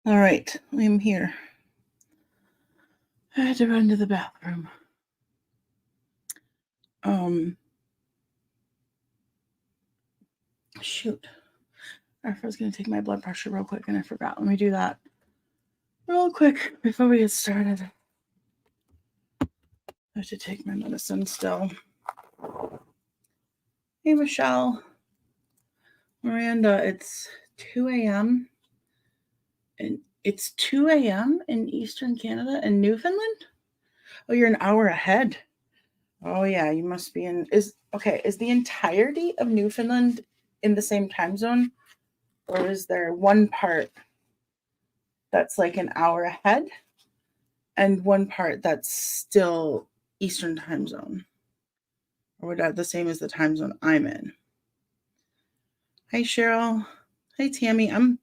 All right, I'm here. I had to run to the bathroom. Shoot. I was going to take my blood pressure real quick and I forgot. Let me do that real quick before we get started. I have to take my medicine still. Hey, Michelle. Miranda, it's 2 a.m. and it's 2 a.m. in Eastern Canada and Newfoundland? Oh, you're an hour ahead. Oh yeah, you must be in is the entirety of Newfoundland in the same time zone? Or is there one part that's like an hour ahead and one part that's still Eastern time zone? Or would that the same as the time zone I'm in? Hi Cheryl. Hi Tammy. I'm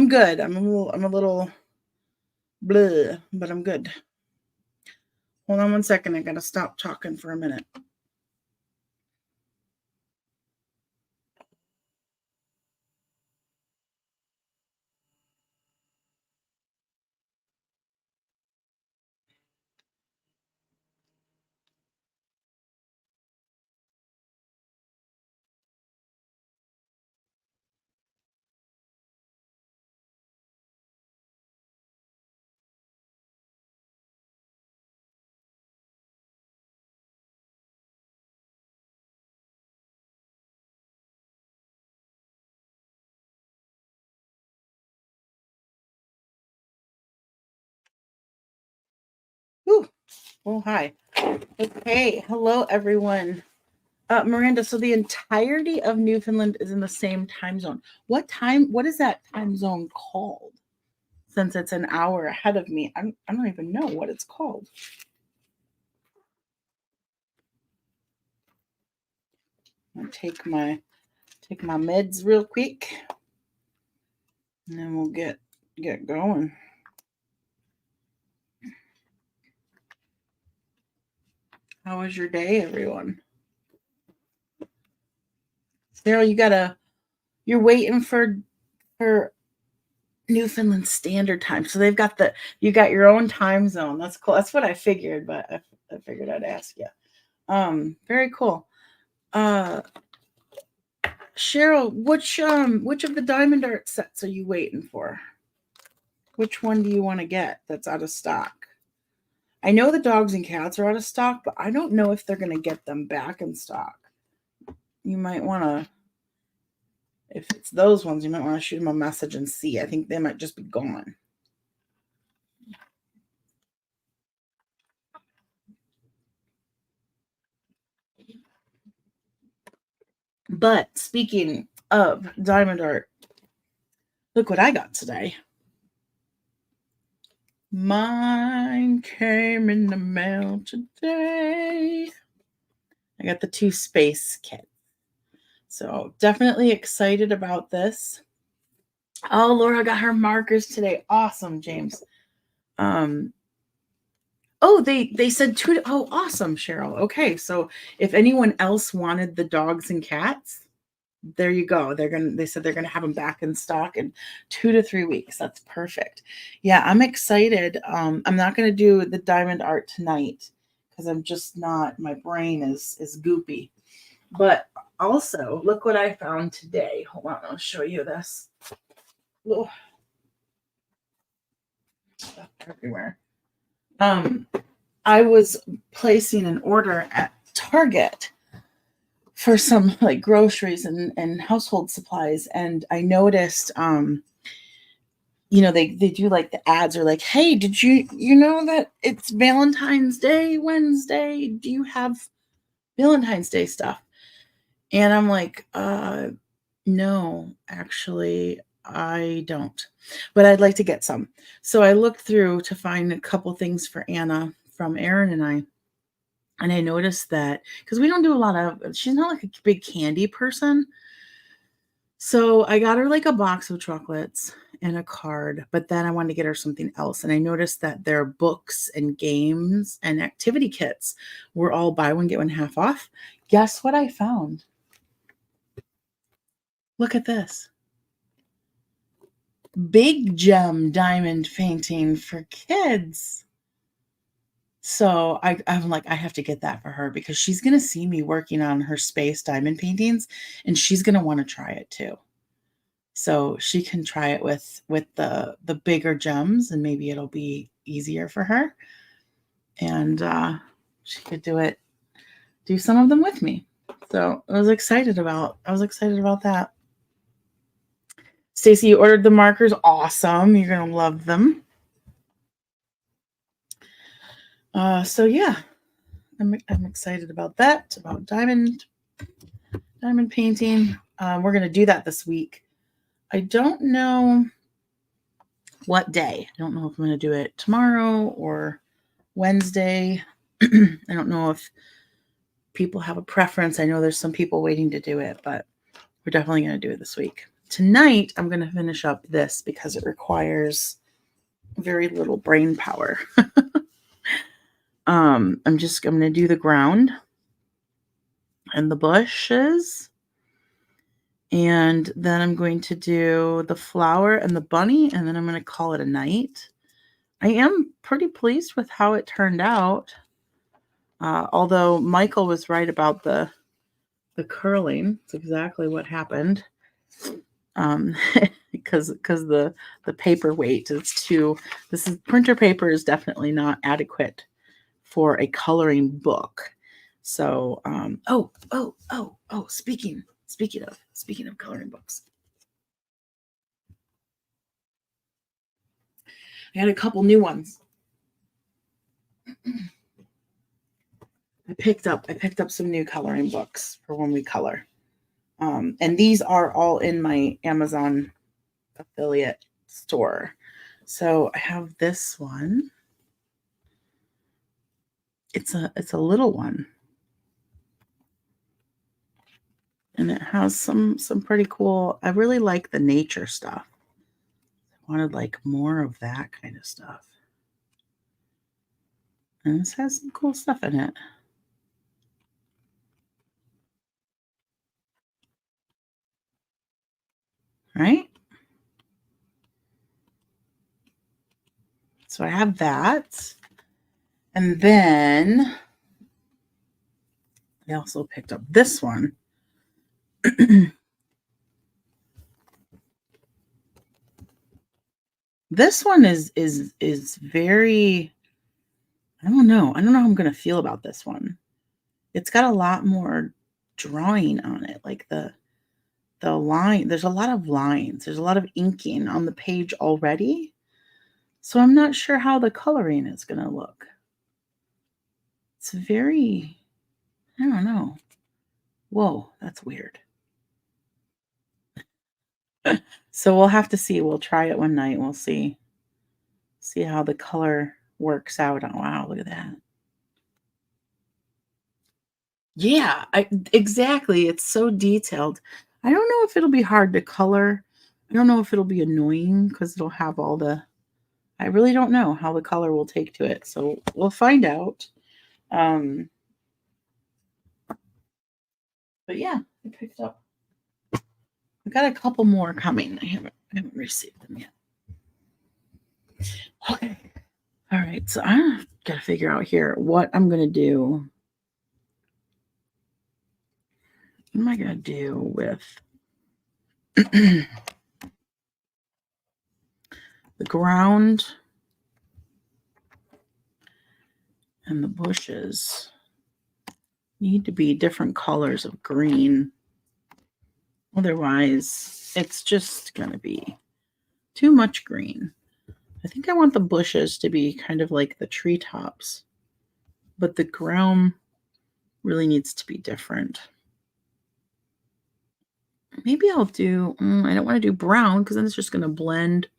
good. I'm a little blah, but I'm good. Hold on one second. I gotta stop talking for a minute. Whew. Oh hi. Okay. Hello everyone. Miranda, so the entirety of Newfoundland is in the same time zone. What is that time zone called? Since it's an hour ahead of me, I don't even know what it's called. I'll take my meds real quick, and then we'll get going. How was your day, everyone? Sarah, you're waiting for Newfoundland Standard Time. So you got your own time zone. That's cool. That's what I figured, but I figured I'd ask you. Very cool. Cheryl, which of the Diamond Art sets are you waiting for? Which one do you want to get that's out of stock? I know the dogs and cats are out of stock, but I don't know if they're going to get them back in stock. You might want to, if it's those ones, you might want to shoot them a message and see. I think they might just be gone. But speaking of Diamond Art, look what I got today. Mine came in the mail today. I got the 2 space kits. So definitely excited about this. Oh, Laura got her markers today. Awesome, James. Oh, they said 2. Oh, awesome, Cheryl. Okay, so if anyone else wanted the dogs and cats, there you go. They said they're gonna have them back in stock in 2 to 3 weeks. That's perfect. Yeah, I'm excited. I'm not gonna do the diamond art tonight because I'm just not. My brain is goopy. But also, look what I found today. Hold on, I'll show you this. Oh, stuff everywhere. I was placing an order at Target for some like groceries and household supplies, and I noticed they do like the ads are like, hey, did you know that it's Valentine's Day Wednesday? Do you have Valentine's Day stuff? And I'm like, no, actually I don't, but I'd like to get some. So I looked through to find a couple things for Anna from Aaron and I noticed that because we don't do a lot of, she's not like a big candy person. So I got her like a box of chocolates and a card, but then I wanted to get her something else. And I noticed that their books and games and activity kits were all buy one, get one half off. Guess what I found? Look at this. big gem diamond painting for kids. So I'm like, I have to get that for her because she's going to see me working on her space diamond paintings and she's going to want to try it too. So she can try it with the bigger gems and maybe it'll be easier for her. And she could do some of them with me. So I was excited about that. Stacy, you ordered the markers. Awesome. You're going to love them. So yeah, I'm excited about that, about diamond painting. We're going to do that this week. I don't know what day. I don't know if I'm going to do it tomorrow or Wednesday. I don't know if people have a preference. I know there's some people waiting to do it, but we're definitely going to do it this week. Tonight, I'm going to finish up this because it requires very little brain power. I'm going to do the ground and the bushes. And then I'm going to do the flower and the bunny, and then I'm going to call it a night. I am pretty pleased with how it turned out. Although Michael was right about the curling. It's exactly what happened. Because the paper weight is printer paper is definitely not adequate for a coloring book. So speaking of coloring books, I had a couple new ones. I picked up some new coloring books for when we color. And these are all in my Amazon affiliate store. So I have this one. It's a little one. And it has some pretty cool. I really like the nature stuff. I wanted like more of that kind of stuff. And this has some cool stuff in it. Right? So I have that. And then I also picked up this one. This one is very, I don't know how I'm going to feel about this one. It's got a lot more drawing on it, like the line. There's a lot of lines. There's a lot of inking on the page already. So I'm not sure how the coloring is going to look. It's very, I don't know. Whoa, that's weird. So we'll have to see. We'll try it one night. We'll see how the color works out. Oh, wow, look at that. Yeah, exactly. It's so detailed. I don't know if it'll be hard to color. I don't know if it'll be annoying because it'll have all the, I really don't know how the color will take to it. So we'll find out. But yeah, I picked up. I got a couple more coming. I haven't received them yet. Okay. All right. So I gotta figure out here what I'm gonna do. What am I gonna do with the ground and the bushes? Need to be different colors of green. Otherwise, it's just gonna be too much green. I think I want the bushes to be kind of like the treetops, but the ground really needs to be different. Maybe I'll do, I don't want to do brown because then it's just going to blend.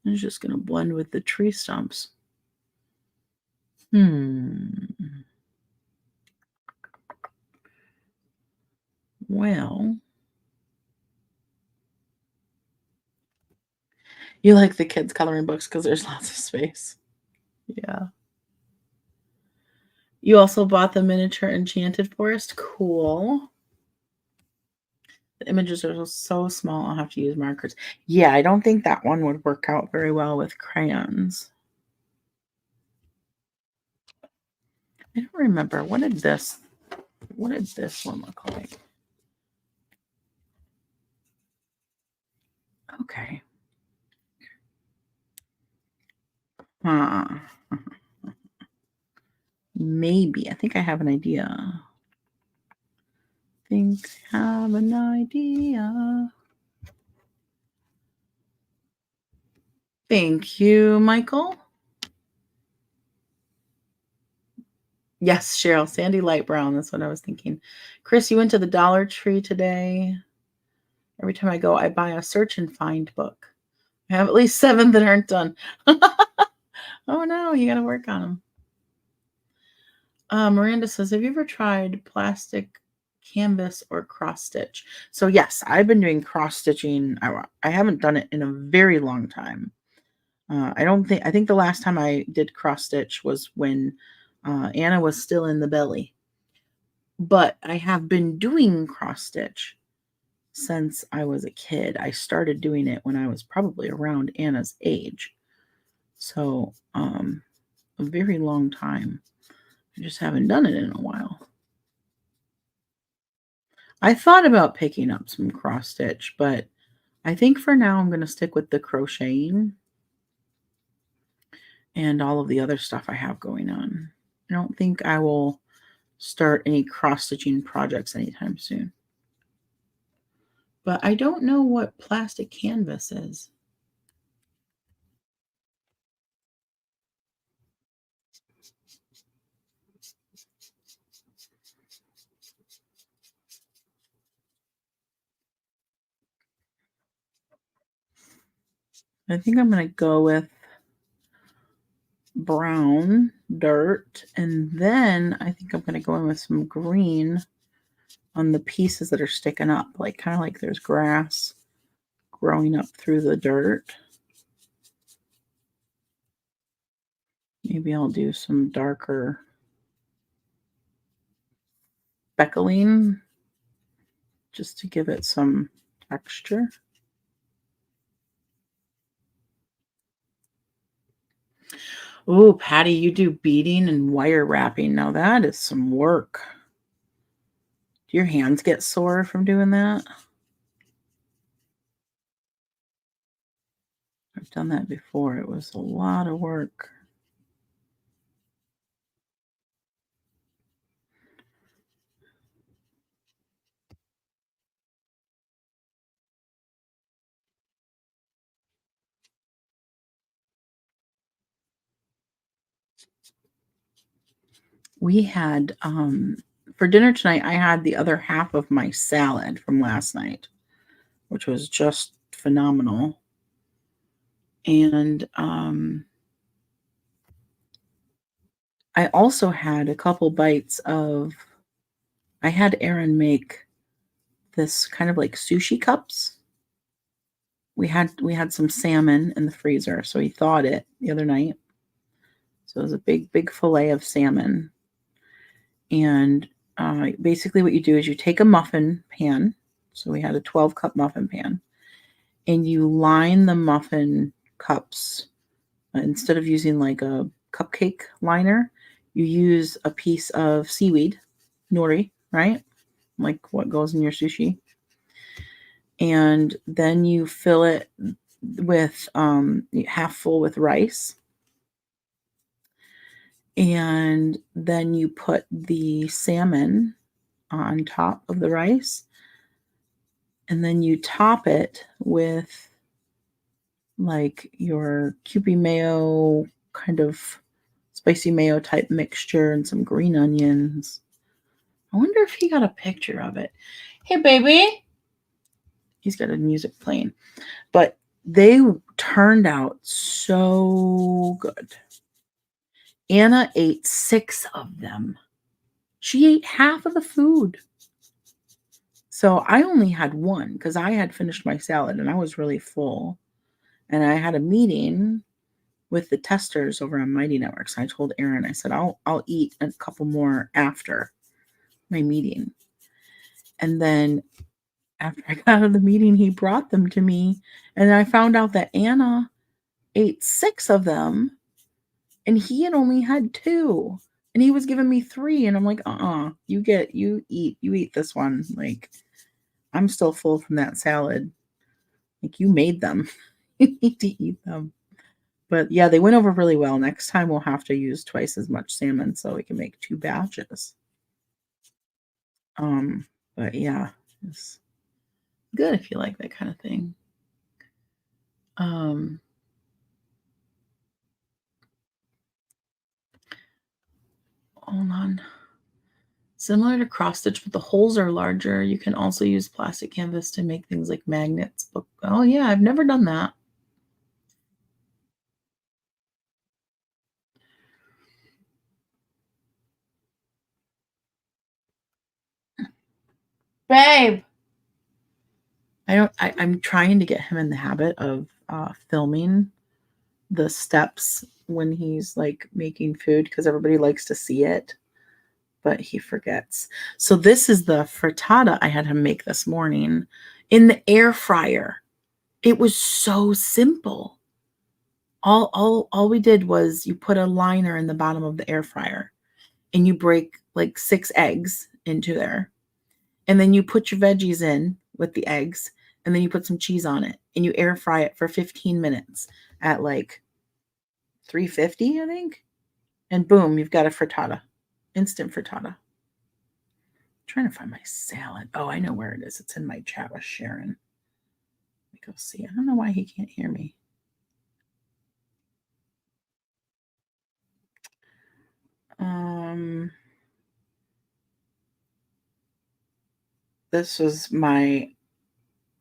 It's just going to blend with the tree stumps. Well, you like the kids' coloring books because there's lots of space. Yeah. You also bought the miniature enchanted forest. Cool. The images are so small, I'll have to use markers. Yeah, I don't think that one would work out very well with crayons. I don't remember. What did this one look like? Okay. Maybe. I think I have an idea. Think I have an idea. Thank you, Michael. Yes, Cheryl, sandy light brown. That's what I was thinking. Chris, you went to the Dollar Tree today. Every time I go, I buy a search and find book. I have at least 7 that aren't done. Oh no, you got to work on them. Miranda says, have you ever tried plastic canvas or cross stitch? So yes, I've been doing cross stitching. I haven't done it in a very long time. I think the last time I did cross stitch was when Anna was still in the belly. But I have been doing cross stitch since I was a kid. I started doing it when I was probably around Anna's age. So, a very long time. I just haven't done it in a while. I thought about picking up some cross stitch, but I think for now I'm going to stick with the crocheting and all of the other stuff I have going on. I don't think I will start any cross stitching projects anytime soon. But I don't know what plastic canvas is. I think I'm going to go with brown dirt, and then I think I'm going to go in with some green on the pieces that are sticking up, like kind of like there's grass growing up through the dirt. Maybe I'll do some darker speckling just to give it some texture. Oh, Patty, you do beading and wire wrapping. Now that is some work. Do your hands get sore from doing that? I've done that before. It was a lot of work. We had, for dinner tonight, I had the other half of my salad from last night, which was just phenomenal. And I also had a couple bites of, I had Aaron make this kind of like sushi cups. We had some salmon in the freezer, so he thawed it the other night. So it was a big fillet of salmon. And basically what you do is you take a muffin pan. So we had a 12-cup muffin pan. And you line the muffin cups. Instead of using like a cupcake liner, you use a piece of seaweed, nori, right? Like what goes in your sushi. And then you fill it with half full with rice. And then you put the salmon on top of the rice. And then you top it with like your Kewpie mayo, kind of spicy mayo type mixture, and some green onions. I wonder if he got a picture of it. Hey, baby. He's got a music playing. But they turned out so good. Anna ate 6 of them. She ate half of the food. So I only had one because I had finished my salad and I was really full. And I had a meeting with the testers over on Mighty Networks. I told Aaron, I said, I'll eat a couple more after my meeting. And then after I got out of the meeting, he brought them to me, and I found out that Anna ate 6 of them, and he had only had 2, and he was giving me 3, and I'm like, you eat this one. Like, I'm still full from that salad. Like, you made them. You need to eat them. But yeah, they went over really well. Next time we'll have to use twice as much salmon so we can make 2 batches. But yeah, it's good if you like that kind of thing. Um, hold on. Similar to cross stitch, but the holes are larger. You can also use plastic canvas to make things like magnets. But, oh yeah, I've never done that. Babe. I'm trying to get him in the habit of filming the steps when he's like making food because everybody likes to see it, but he forgets. So this is the frittata I had him make this morning in the air fryer. It was so simple. All we did was you put a liner in the bottom of the air fryer and you break like 6 eggs into there. And then you put your veggies in with the eggs and then you put some cheese on it and you air fry it for 15 minutes at like 350, I think. And boom, you've got a frittata. Instant frittata. I'm trying to find my salad. Oh, I know where it is. It's in my chat with Sharon. Let me go see. I don't know why he can't hear me. This was my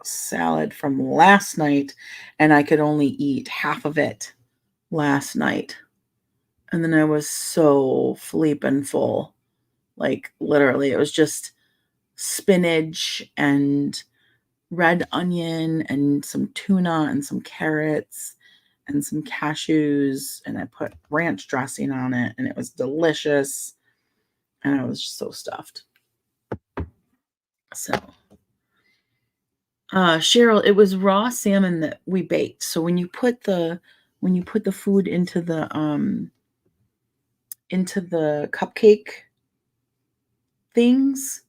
salad from last night, and I could only eat half of it last night. And then I was so flippin' full. Like, literally, it was just spinach and red onion and some tuna and some carrots and some cashews. And I put ranch dressing on it, and it was delicious. And I was so stuffed. So, Cheryl, it was raw salmon that we baked. So when you put the food into the cupcake things,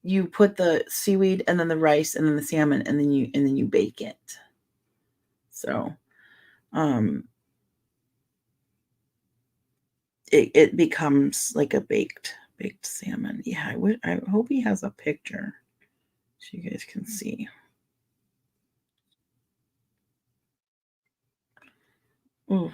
you put the seaweed and then the rice and then the salmon and then you bake it. So it becomes like a baked salmon. Yeah, I hope he has a picture so you guys can see. Ooh.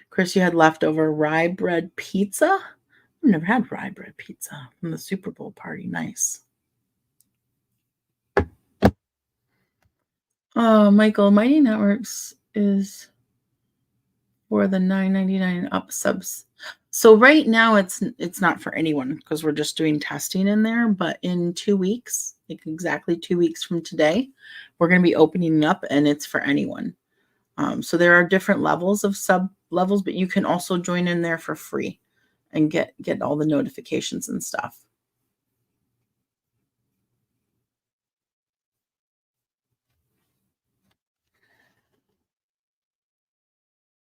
Chris, you had leftover rye bread pizza? I've never had rye bread pizza from the Super Bowl party. Nice. Oh, Michael, Mighty Networks is for the $9.99 up subs. So right now it's not for anyone because we're just doing testing in there. But in 2 weeks, like exactly 2 weeks from today, we're going to be opening up and it's for anyone. So there are different levels of sub levels, but you can also join in there for free and get all the notifications and stuff.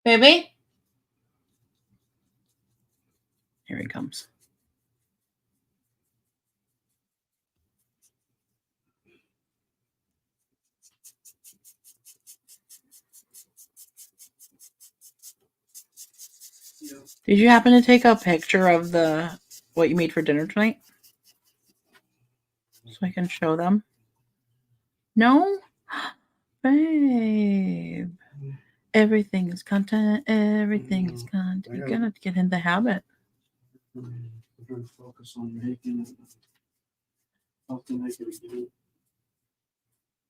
Baby, here he comes. Did you happen to take a picture of what you made for dinner tonight? So I can show them? No? Babe. Everything is content. Everything is content. You're going to get in the habit. Focus on making it.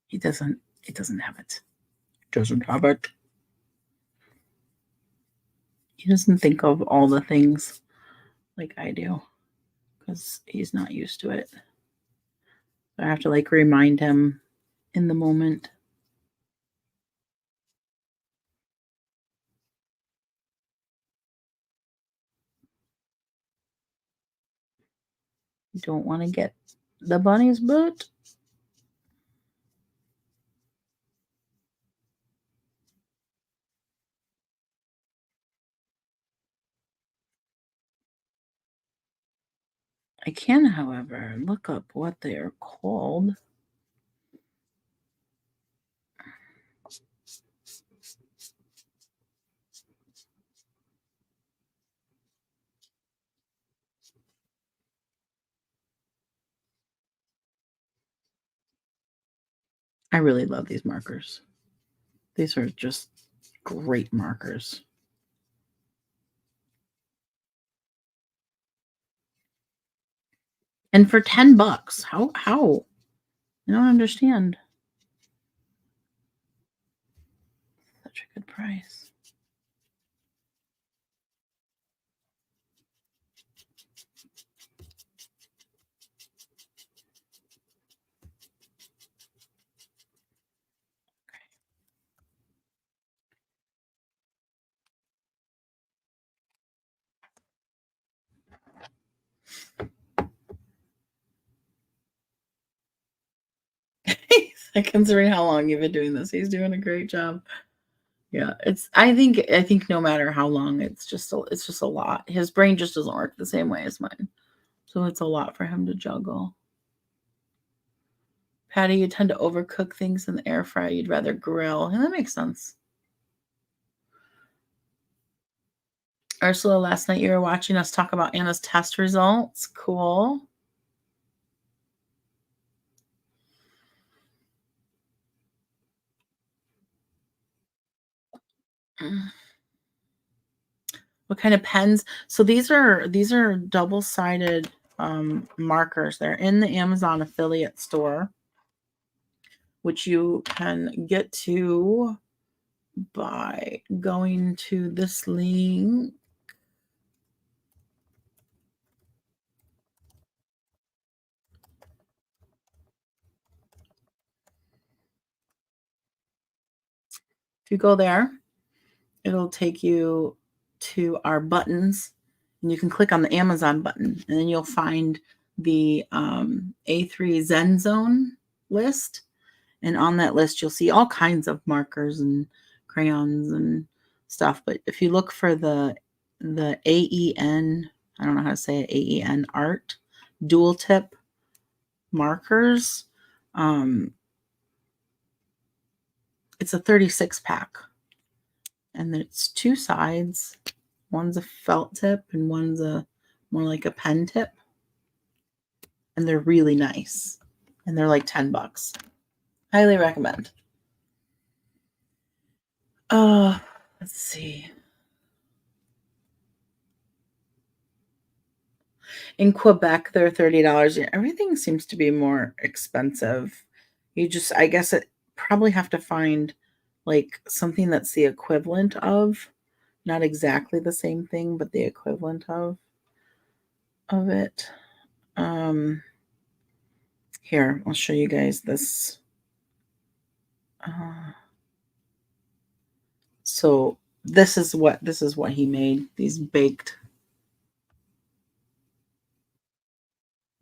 He doesn't have it. Doesn't have it. He doesn't think of all the things like I do because he's not used to it. I have to like remind him in the moment. You don't want to get the bunny's boot. I can, however, look up what they are called. I really love these markers. These are just great markers. And for $10, how? I don't understand. Such a good price. Considering how long you've been doing this, he's doing a great job. Yeah, it's. I think no matter how long, it's just a lot. His brain just doesn't work the same way as mine, so it's a lot for him to juggle. Patty, you tend to overcook things in the air fryer. You'd rather grill, and that makes sense. Ursula, last night you were watching us talk about Anna's test results. Cool. What kind of pens? So these are double-sided markers. They're in the Amazon affiliate store, which you can get to by going to this link. If you go there, it'll take you to our buttons, and you can click on the Amazon button, and then you'll find the A3ZenZone list. And on that list, you'll see all kinds of markers and crayons and stuff. But if you look for the AEN, I don't know how to say it, AEN art dual tip markers, it's a 36 pack. And it's two sides. One's a felt tip and one's a more like a pen tip. And they're really nice. And they're like $10. Highly recommend. Let's see. In Quebec, they're $30. Everything seems to be more expensive. I guess it probably have to find like something that's the equivalent of, not exactly the same thing, but the equivalent of it. Here, I'll show you guys this. So this is what he made. These baked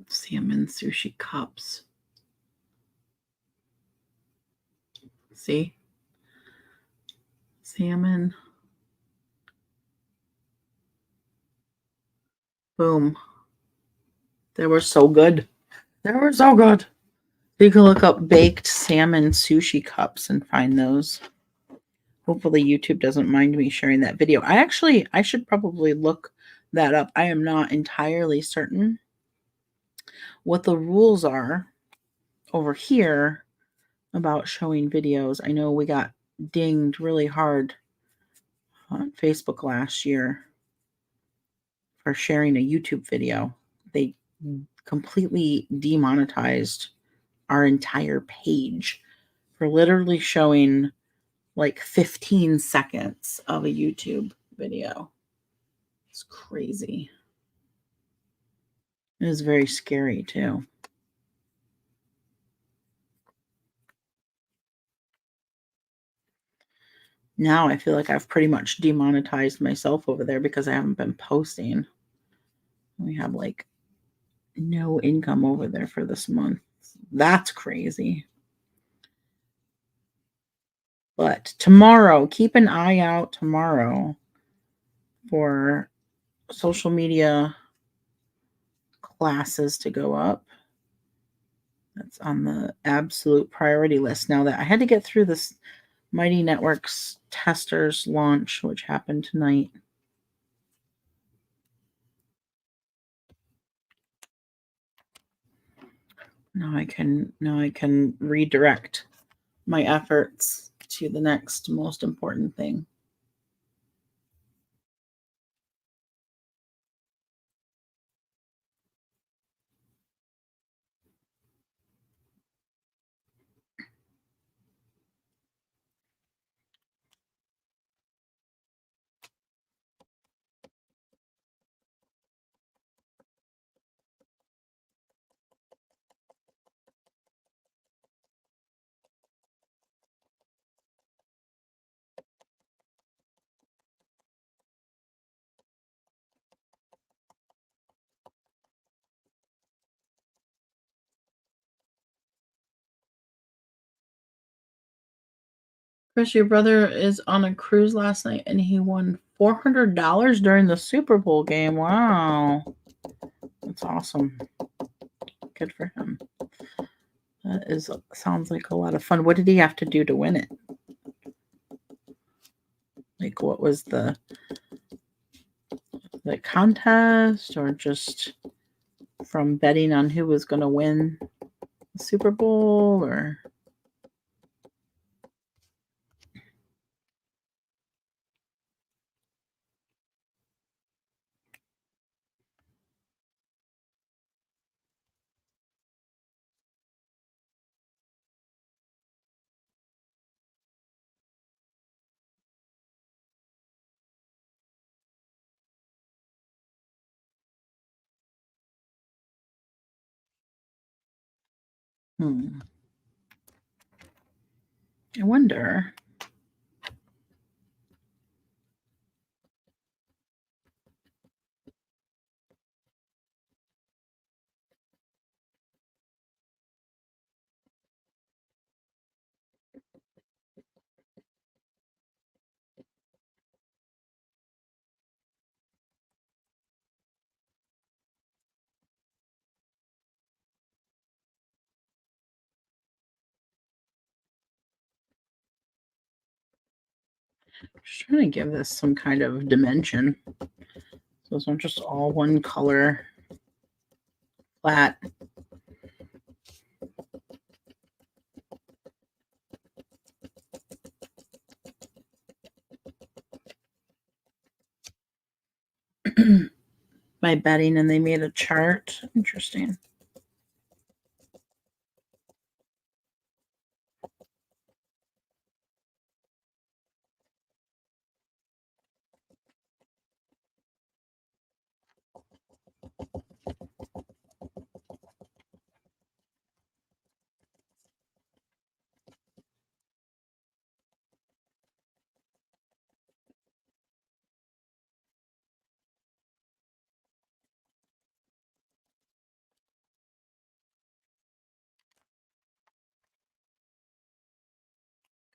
salmon sushi cups. See? Salmon. Boom. They were so good. They were so good. You can look up baked salmon sushi cups and find those. Hopefully YouTube doesn't mind me sharing that video. I should probably look that up. I am not entirely certain what the rules are over here about showing videos. I know we got dinged really hard on Facebook last year for sharing a YouTube video. They completely demonetized our entire page for literally showing like 15 seconds of a YouTube video. It's crazy. It was very scary too. Now I feel like I've pretty much demonetized myself over there because I haven't been posting. We have like no income over there for this month. That's crazy. But tomorrow, keep an eye out tomorrow for social media classes to go up. That's on the absolute priority list. Now that I had to get through this Mighty Networks testers launch, which happened tonight. Now I can redirect my efforts to the next most important thing. Chris, your brother is on a cruise last night and he won $400 during the Super Bowl game. Wow. That's awesome. Good for him. That sounds like a lot of fun. What did he have to do to win it? Like, what was the contest, or just from betting on who was going to win the Super Bowl, or? I wonder. Just trying to give this some kind of dimension. So it's not just all one color flat. By betting, and they made a chart. Interesting.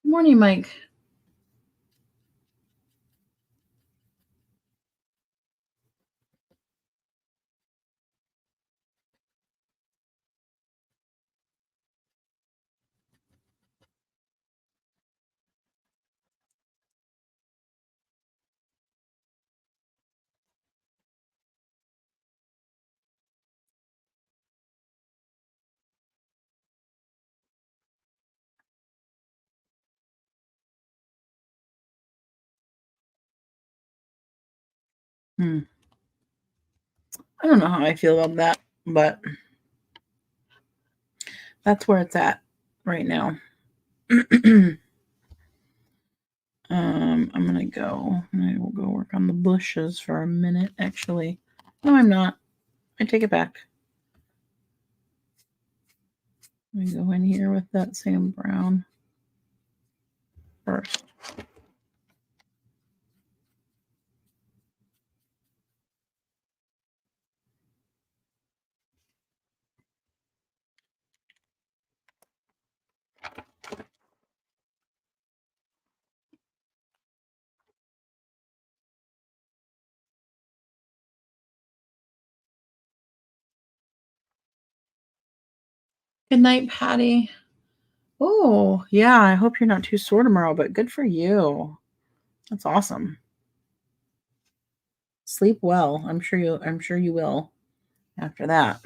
Good morning, Mike. I don't know how I feel about that, but that's where it's at right now. I'm gonna go. I will go work on the bushes for a minute. Actually, no, I'm not. I take it back. Let me go in here with that Sam Brown first. Good night, Patty. Oh, yeah, I hope you're not too sore tomorrow, but good for you. That's awesome. Sleep well. I'm sure you will after that.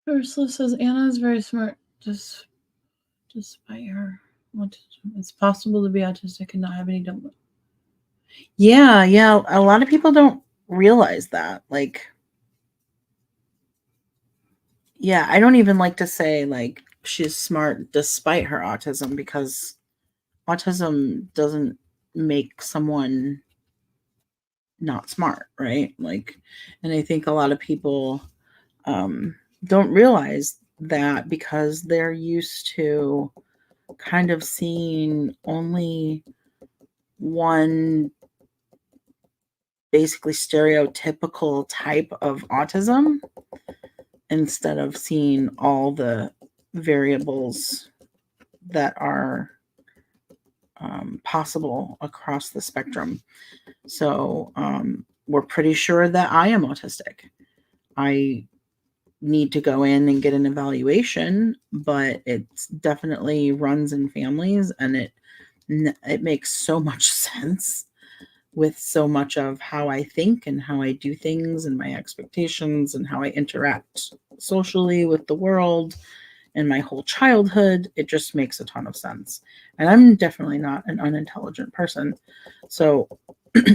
Ursula says Anna is very smart, despite her autism. It's possible to be autistic and not have any double. Yeah, yeah. A lot of people don't realize that. Like, yeah, I don't even like to say like she's smart despite her autism because autism doesn't make someone not smart, right? Like, and I think a lot of people um, don't realize that because they're used to kind of seeing only one basically stereotypical type of autism instead of seeing all the variables that are possible across the spectrum. So we're pretty sure that I am autistic. I need to go in and get an evaluation, but it definitely runs in families, and it makes so much sense with so much of how I think and how I do things and my expectations and how I interact socially with the world and my whole childhood. It just makes a ton of sense. And I'm definitely not an unintelligent person. So,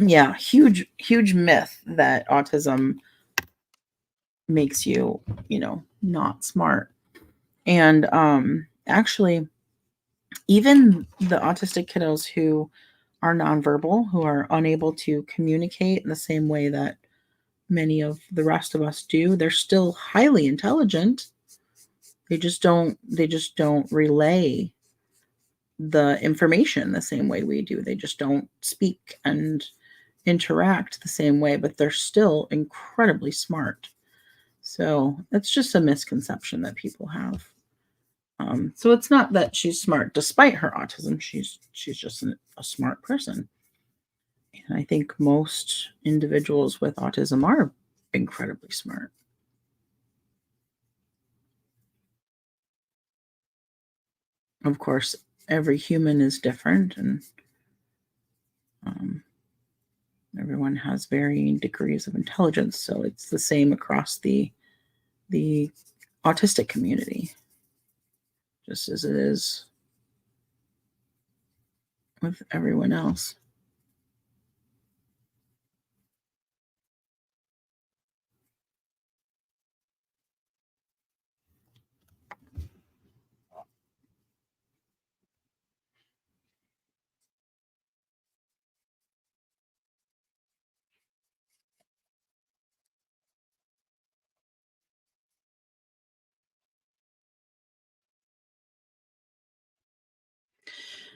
yeah, huge myth that autism makes you, not smart. And actually, even the autistic kiddos who are nonverbal, who are unable to communicate in the same way that many of the rest of us do, they're still highly intelligent. They just don't relay the information the same way we do. They just don't speak and interact the same way, but they're still incredibly smart. So it's just a misconception that people have. So it's not that she's smart despite her autism. She's just a smart person. And I think most individuals with autism are incredibly smart. Of course, every human is different, and um, everyone has varying degrees of intelligence. So it's the same across the autistic community, just as it is with everyone else.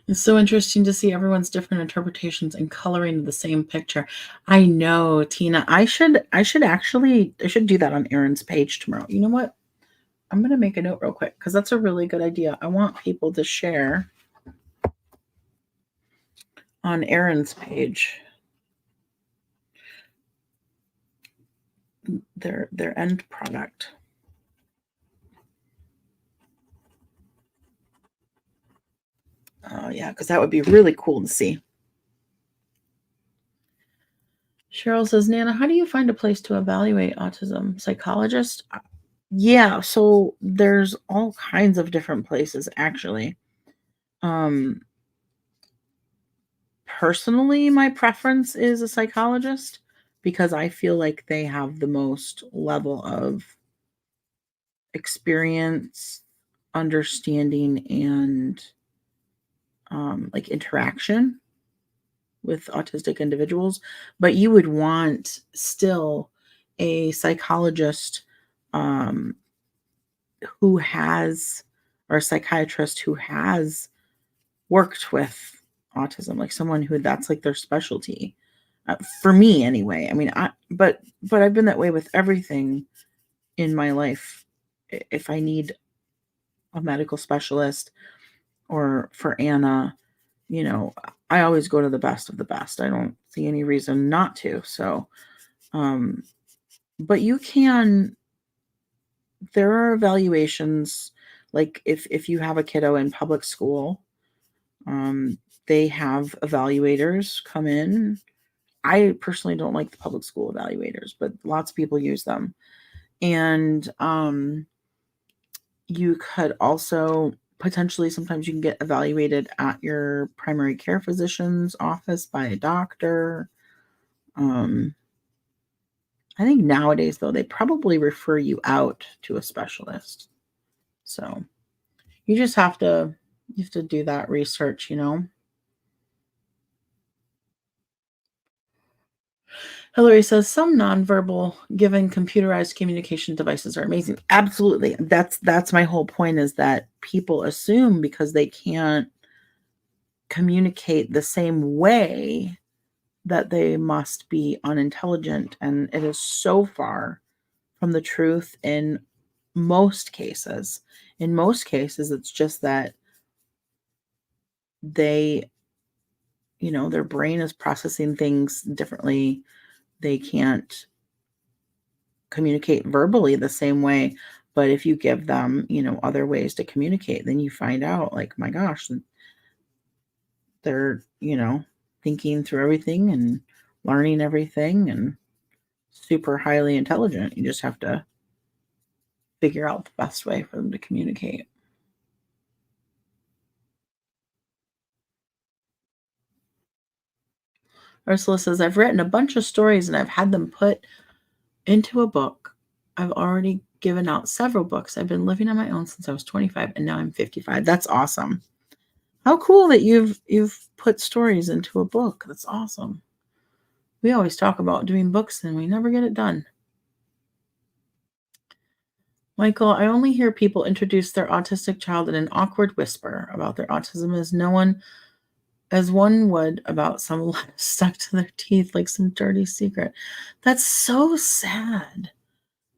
It's so interesting to see everyone's different interpretations and coloring the same picture. I know, Tina. I should do that on Erin's page tomorrow. You know what? I'm gonna make a note real quick because that's a really good idea. I want people to share on Erin's page their end product. Oh yeah, because that would be really cool to see. Cheryl says, Nana, how do you find a place to evaluate autism? Psychologist? Yeah, so there's all kinds of different places actually. Um, Personally, my preference is a psychologist because I feel like they have the most level of experience, understanding and like interaction with autistic individuals, but you would want still a psychologist um, who has, or a psychiatrist who has worked with autism, like someone who that's like their specialty. For me, anyway. I mean, but I've been that way with everything in my life. If I need a medical specialist, or for Anna, you know, I always go to the best of the best. I don't see any reason not to. So, um, but you can, there are evaluations, like if you have a kiddo in public school, um, they have evaluators come in. I personally don't like the public school evaluators, but lots of people use them. And you could also potentially, sometimes you can get evaluated at your primary care physician's office by a doctor. Um, I think nowadays, though, they probably refer you out to a specialist. So you just have to do that research, you know. Hillary says some nonverbal given computerized communication devices are amazing. Absolutely. That's my whole point, is that people assume because they can't communicate the same way that they must be unintelligent, and it is so far from the truth in most cases. In most cases, it's just that they, their brain is processing things differently. They can't communicate verbally the same way. But if you give them, other ways to communicate, then you find out, like, my gosh, they're, thinking through everything and learning everything and super highly intelligent. You just have to figure out the best way for them to communicate. Ursula says, I've written a bunch of stories and I've had them put into a book. I've already given out several books. I've been living on my own since I was 25 and now I'm 55. That's awesome. How cool that you've put stories into a book. That's awesome. We always talk about doing books and we never get it done. Michael, I only hear people introduce their autistic child in an awkward whisper about their autism as one would about some lettuce stuck to their teeth like some dirty secret. That's so sad.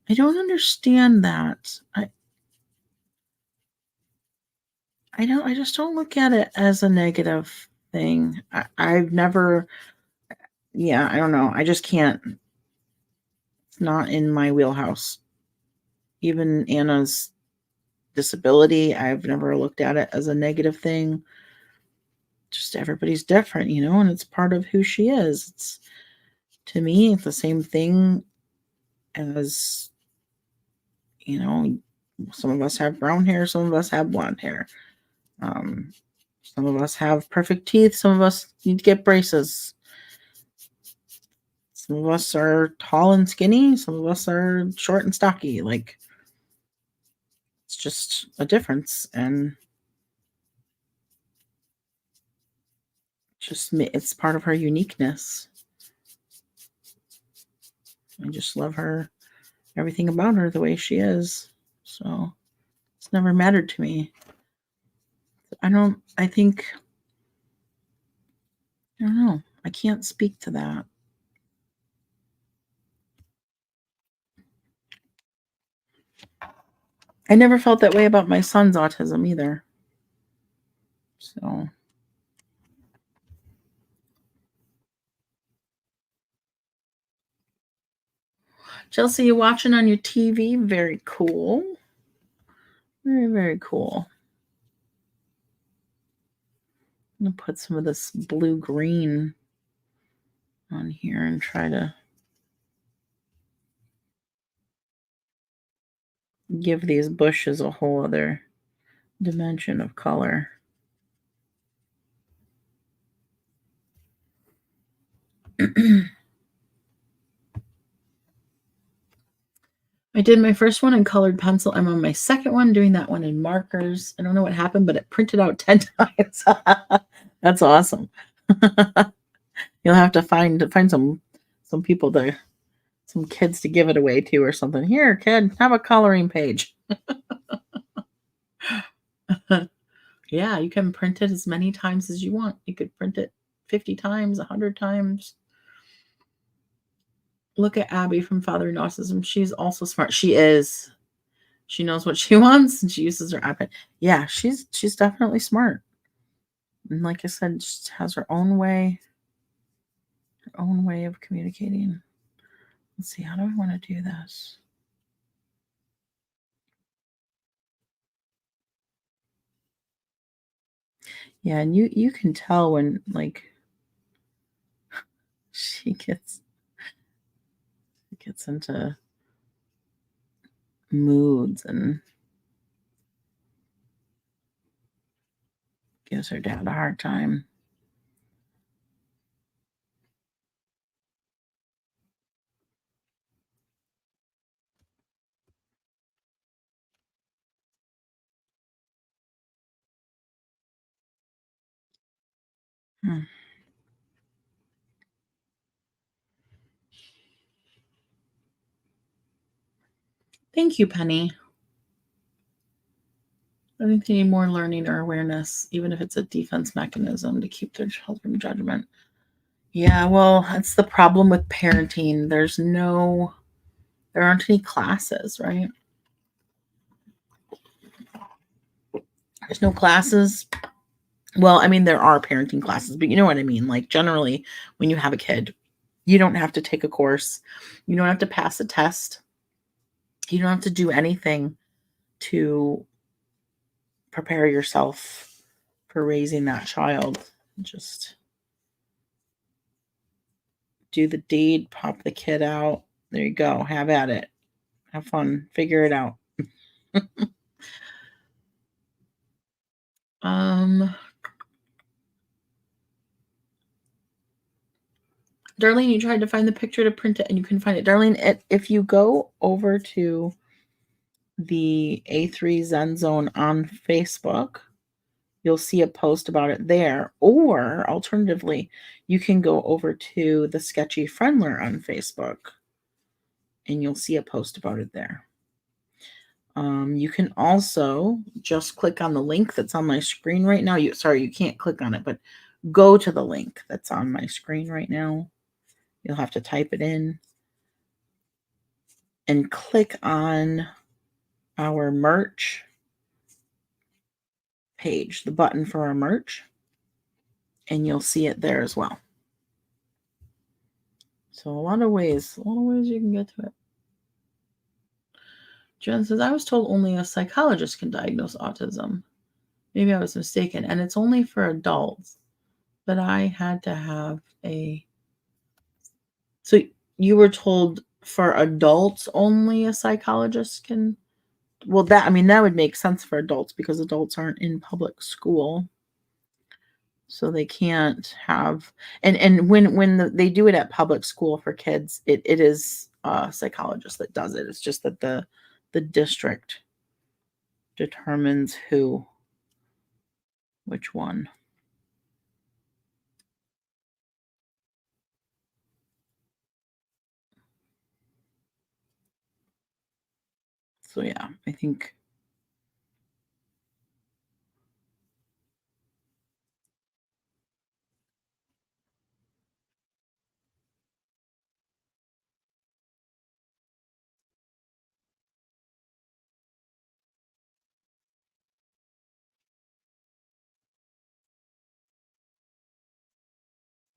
I don't understand that. I just don't look at it as a negative thing. I've never, yeah, I don't know. I just can't. It's not in my wheelhouse. Even Anna's disability, I've never looked at it as a negative thing. Just everybody's different, and it's part of who she is. It's, to me, it's the same thing as, some of us have brown hair, some of us have blonde hair. Some of us have perfect teeth, some of us need to get braces. Some of us are tall and skinny, some of us are short and stocky. Like, it's just a difference, and it's part of her uniqueness. I just love her, everything about her, the way she is. So it's never mattered to me. I don't know. I can't speak to that. I never felt that way about my son's autism either. So, Chelsea, you watching on your TV? Very cool. Very, very cool. I'm going to put some of this blue-green on here and try to give these bushes a whole other dimension of color. I I did my first one in colored pencil. I'm on my second one doing that one in markers. I don't know what happened, but it printed out 10 times. That's awesome. You'll have to find some people to some kids to give it away to or something. Here, kid, have a coloring page. Yeah, you can print it as many times as you want. You could print it 50 times, 100 times. Look at Abby from Father Narcissism. She's also smart. She is. She knows what she wants and she uses her iPad. Yeah, she's definitely smart. And like I said, she has her own way of communicating. Let's see, how do I want to do this? Yeah, and you can tell when like she gets into moods and gives her dad a hard time. Thank you, Penny. I think they need more learning or awareness, even if it's a defense mechanism to keep their child from judgment. Yeah, well, that's the problem with parenting. There aren't any classes, right? There's no classes. Well, I mean, there are parenting classes, but you know what I mean? Like, generally, when you have a kid, you don't have to take a course. You don't have to pass a test. You don't have to do anything to prepare yourself for raising that child. Just do the deed, pop the kid out. There you go. Have at it. Have fun. Figure it out. Darlene, you tried to find the picture to print it and you couldn't find it. Darlene, if you go over to the A3ZenZone on Facebook, you'll see a post about it there. Or alternatively, you can go over to the Sketchy Friendler on Facebook and you'll see a post about it there. You can also just click on the link that's on my screen right now. You can't click on it, but go to the link that's on my screen right now. You'll have to type it in and click on our merch page, the button for our merch, and you'll see it there as well. So a lot of ways you can get to it. Jen says, I was told only a psychologist can diagnose autism. Maybe I was mistaken. And it's only for adults. But I had to have So you were told for adults only a psychologist can? Well, that would make sense for adults because adults aren't in public school. So they can't have, and when they do it at public school for kids, it is a psychologist that does it. It's just that the district determines which one. So yeah, I think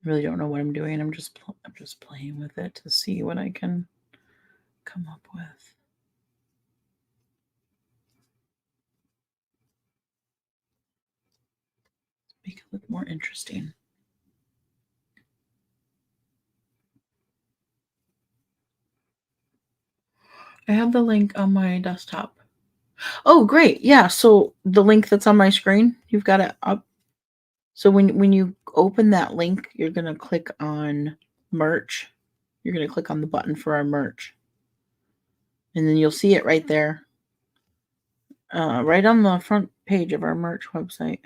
I really don't know what I'm doing. I'm just playing with it to see what I can come up with. Make it look more interesting. I have the link on my desktop. Oh, great. Yeah, so the link that's on my screen, you've got it up. So when you open that link, you're going to click on merch. You're going to click on the button for our merch. And then you'll see it right there, right on the front page of our merch website.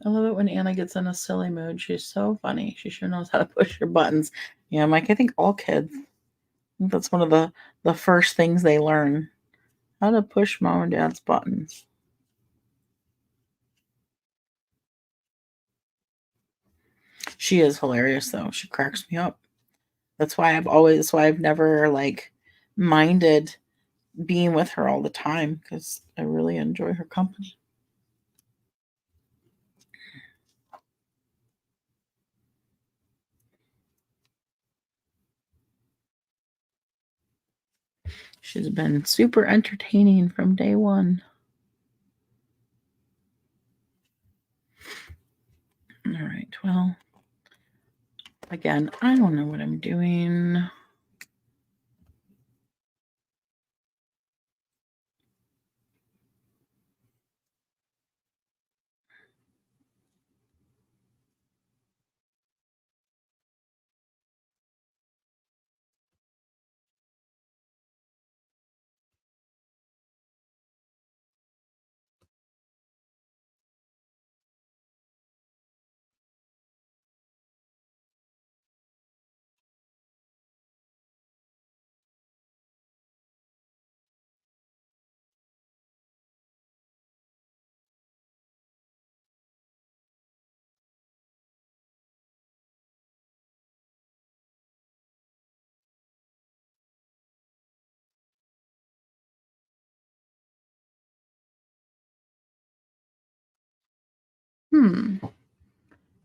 I love it when Anna gets in a silly mood. She's so funny. She sure knows how to push her buttons. Yeah, Mike, I think all kids, I think that's one of the first things they learn, how to push mom and dad's buttons. She is hilarious though. She cracks me up. That's why I've never like minded being with her all the time because I really enjoy her company. She's been super entertaining from day one. All right, well, again, I don't know what I'm doing.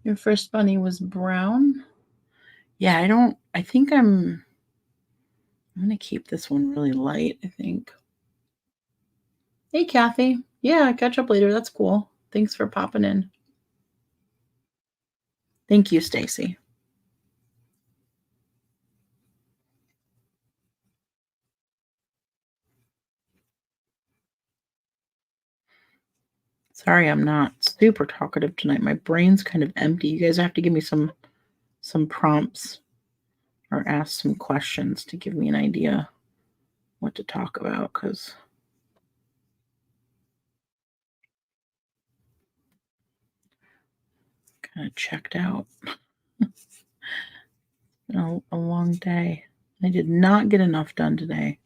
Your first bunny was brown? Yeah, I think I'm gonna keep this one really light, I think. Hey Kathy. Yeah, catch up later. That's cool. Thanks for popping in. Thank you, Stacy. Sorry I'm not super talkative tonight. My brain's kind of empty. You guys have to give me some prompts or ask some questions to give me an idea what to talk about because kind of checked out. A long day. I did not get enough done today.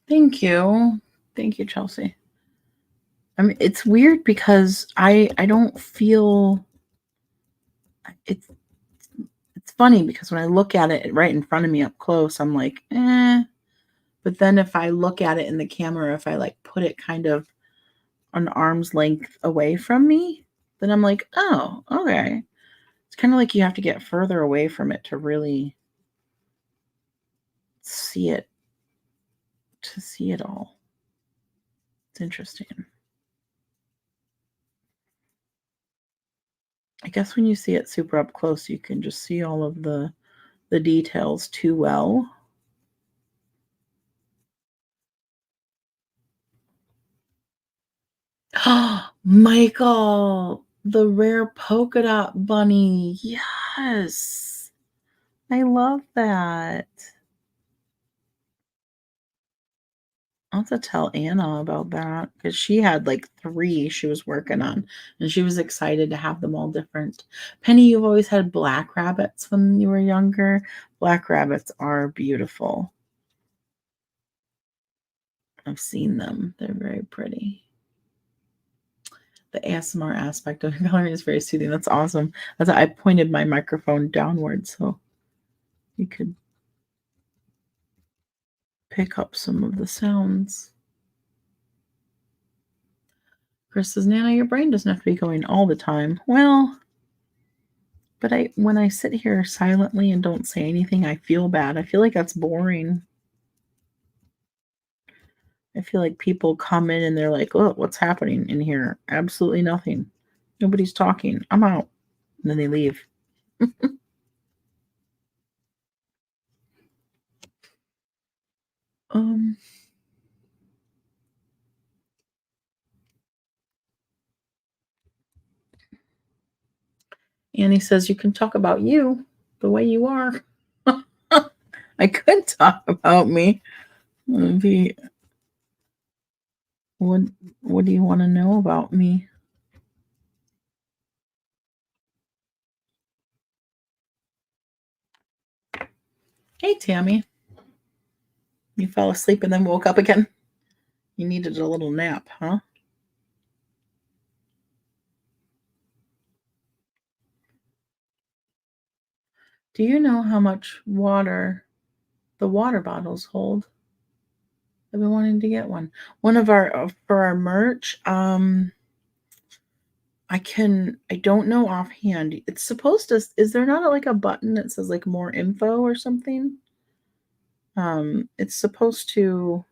Thank you. Thank you, Chelsea. I mean, it's weird because I don't feel it's it's funny because when I look at it right in front of me up close, I'm like, eh. But then if I look at it in the camera, if I like put it kind of an arm's length away from me, then I'm like, oh, okay. It's kind of like you have to get further away from it to really see it, to see it all. It's interesting. I guess when you see it super up close, you can just see all of the details too well. Michael, the rare polka dot bunny. Yes. I love that. I'll have to tell Anna about that because she had like three she was working on and she was excited to have them all different. Penny, you've always had black rabbits when you were younger. Black rabbits are beautiful. I've seen them, they're very pretty. The ASMR aspect of coloring is very soothing. That's awesome. That's I pointed my microphone downward so you could pick up some of the sounds. Chris says, Nana, your brain doesn't have to be going all the time. Well, But when I sit here silently and don't say anything, I feel bad. I feel like that's boring. I feel like people come in and they're like, "Oh, what's happening in here? Absolutely nothing. Nobody's talking. I'm out." And then they leave. Um, Annie says you can talk about you the way you are. I could talk about me. Maybe what what do you want to know about me? Hey Tammy. You fell asleep and then woke up again. You needed a little nap, huh? Do you know how much water the water bottles hold? I've been wanting to get one. One of our for our merch. I don't know offhand. It's supposed to. Is there not like a button that says like more info or something? It's supposed to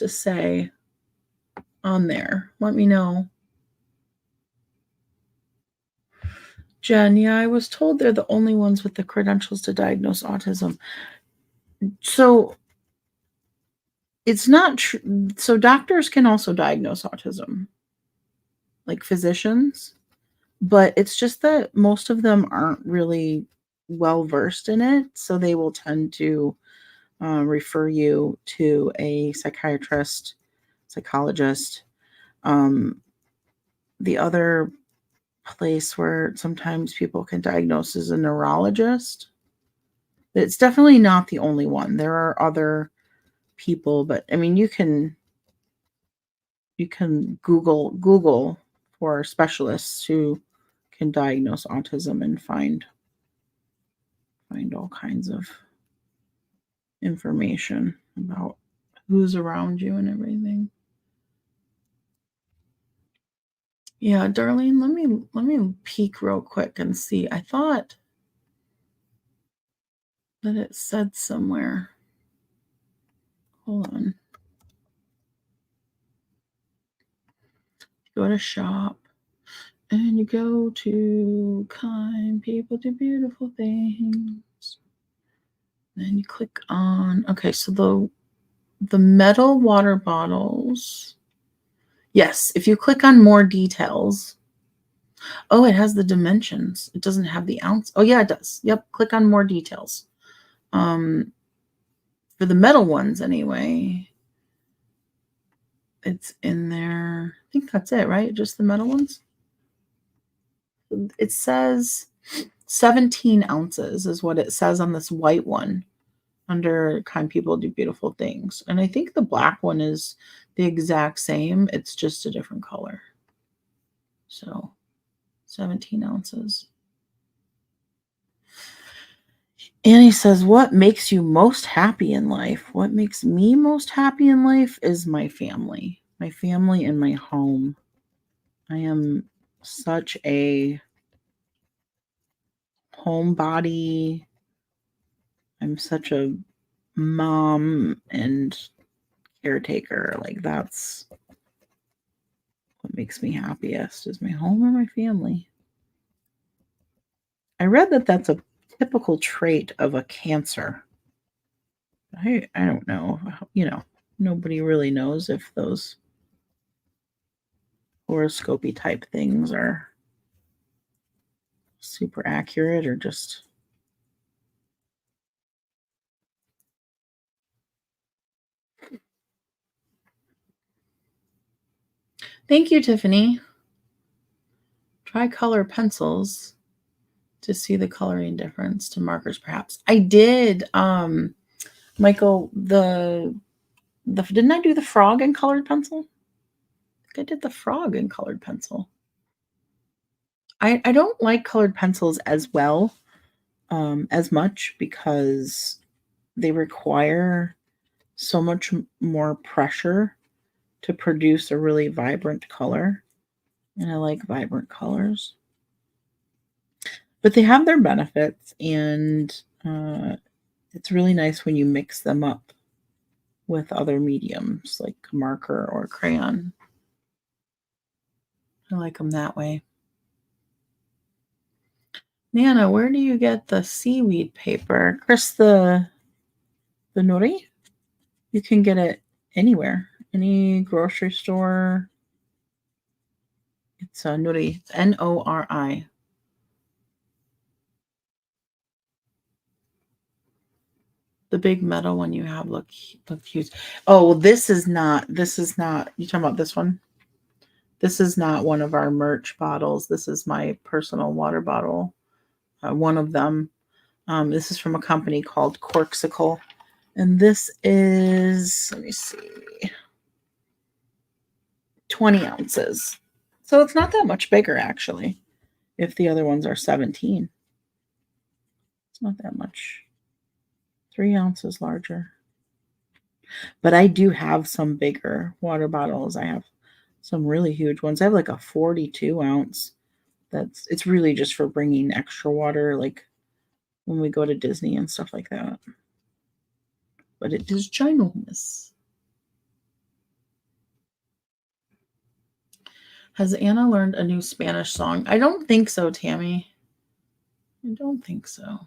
say on there. Let me know. Jen, yeah, I was told they're the only ones with the credentials to diagnose autism. So it's not true. So doctors can also diagnose autism, like physicians, but it's just that most of them aren't really well versed in it. So they will tend to refer you to a psychiatrist, psychologist. Um, the other place where sometimes people can diagnose is a neurologist. It's definitely not the only one. There are other people, but I mean, you can Google for specialists who can diagnose autism and find all kinds of information about who's around you and everything. Yeah, Darlene, let me peek real quick and see. I thought that it said somewhere. Hold on. Go to shop and you go to kind people do beautiful things. Then you click on okay, so the metal water bottles. Yes, if you click on more details. Oh, it has the dimensions. It doesn't have the ounce. Oh yeah, it does. Yep, click on more details. Um for the metal ones anyway. It's in there. I think that's it, right? Just the metal ones. It says 17 ounces is what it says on this white one under Kind People Do Beautiful Things. And I think the black one is the exact same. It's just a different color. So 17 ounces. Annie says, what makes you most happy in life? What makes me most happy in life is my family and my home. I am such a homebody. I'm such a mom and caretaker. Like that's what makes me happiest is my home and my family. I read that that's a typical trait of a Cancer. I don't know. Nobody really knows if those horoscopy type things are super accurate or just. Thank you, Tiffany. Try color pencils to see the coloring difference to markers, perhaps. I did, Michael, the didn't I do the frog in colored pencil? I think I did the frog in colored pencil. I don't like colored pencils as well, as much because they require so much more pressure to produce a really vibrant color. And I like vibrant colors. But they have their benefits, and it's really nice when you mix them up with other mediums like marker or crayon. I like them that way. Nana, where do you get the seaweed paper? Chris, the nori? You can get it anywhere, any grocery store. It's nori. It's Nori. The big metal one you have look huge. Oh, well, this is not. You talking about this one? This is not one of our merch bottles. This is my personal water bottle. One of them. This is from a company called Corksicle. And this is, let me see, 20 ounces. So it's not that much bigger, actually, if the other ones are 17. It's not that much. 3 ounces larger. But I do have some bigger water bottles. I have some really huge ones. I have like a 42 ounce. It's really just for bringing extra water, like when we go to Disney and stuff like that. But it is ginormous. Has Anna learned a new Spanish song? I don't think so, Tammy. I don't think so.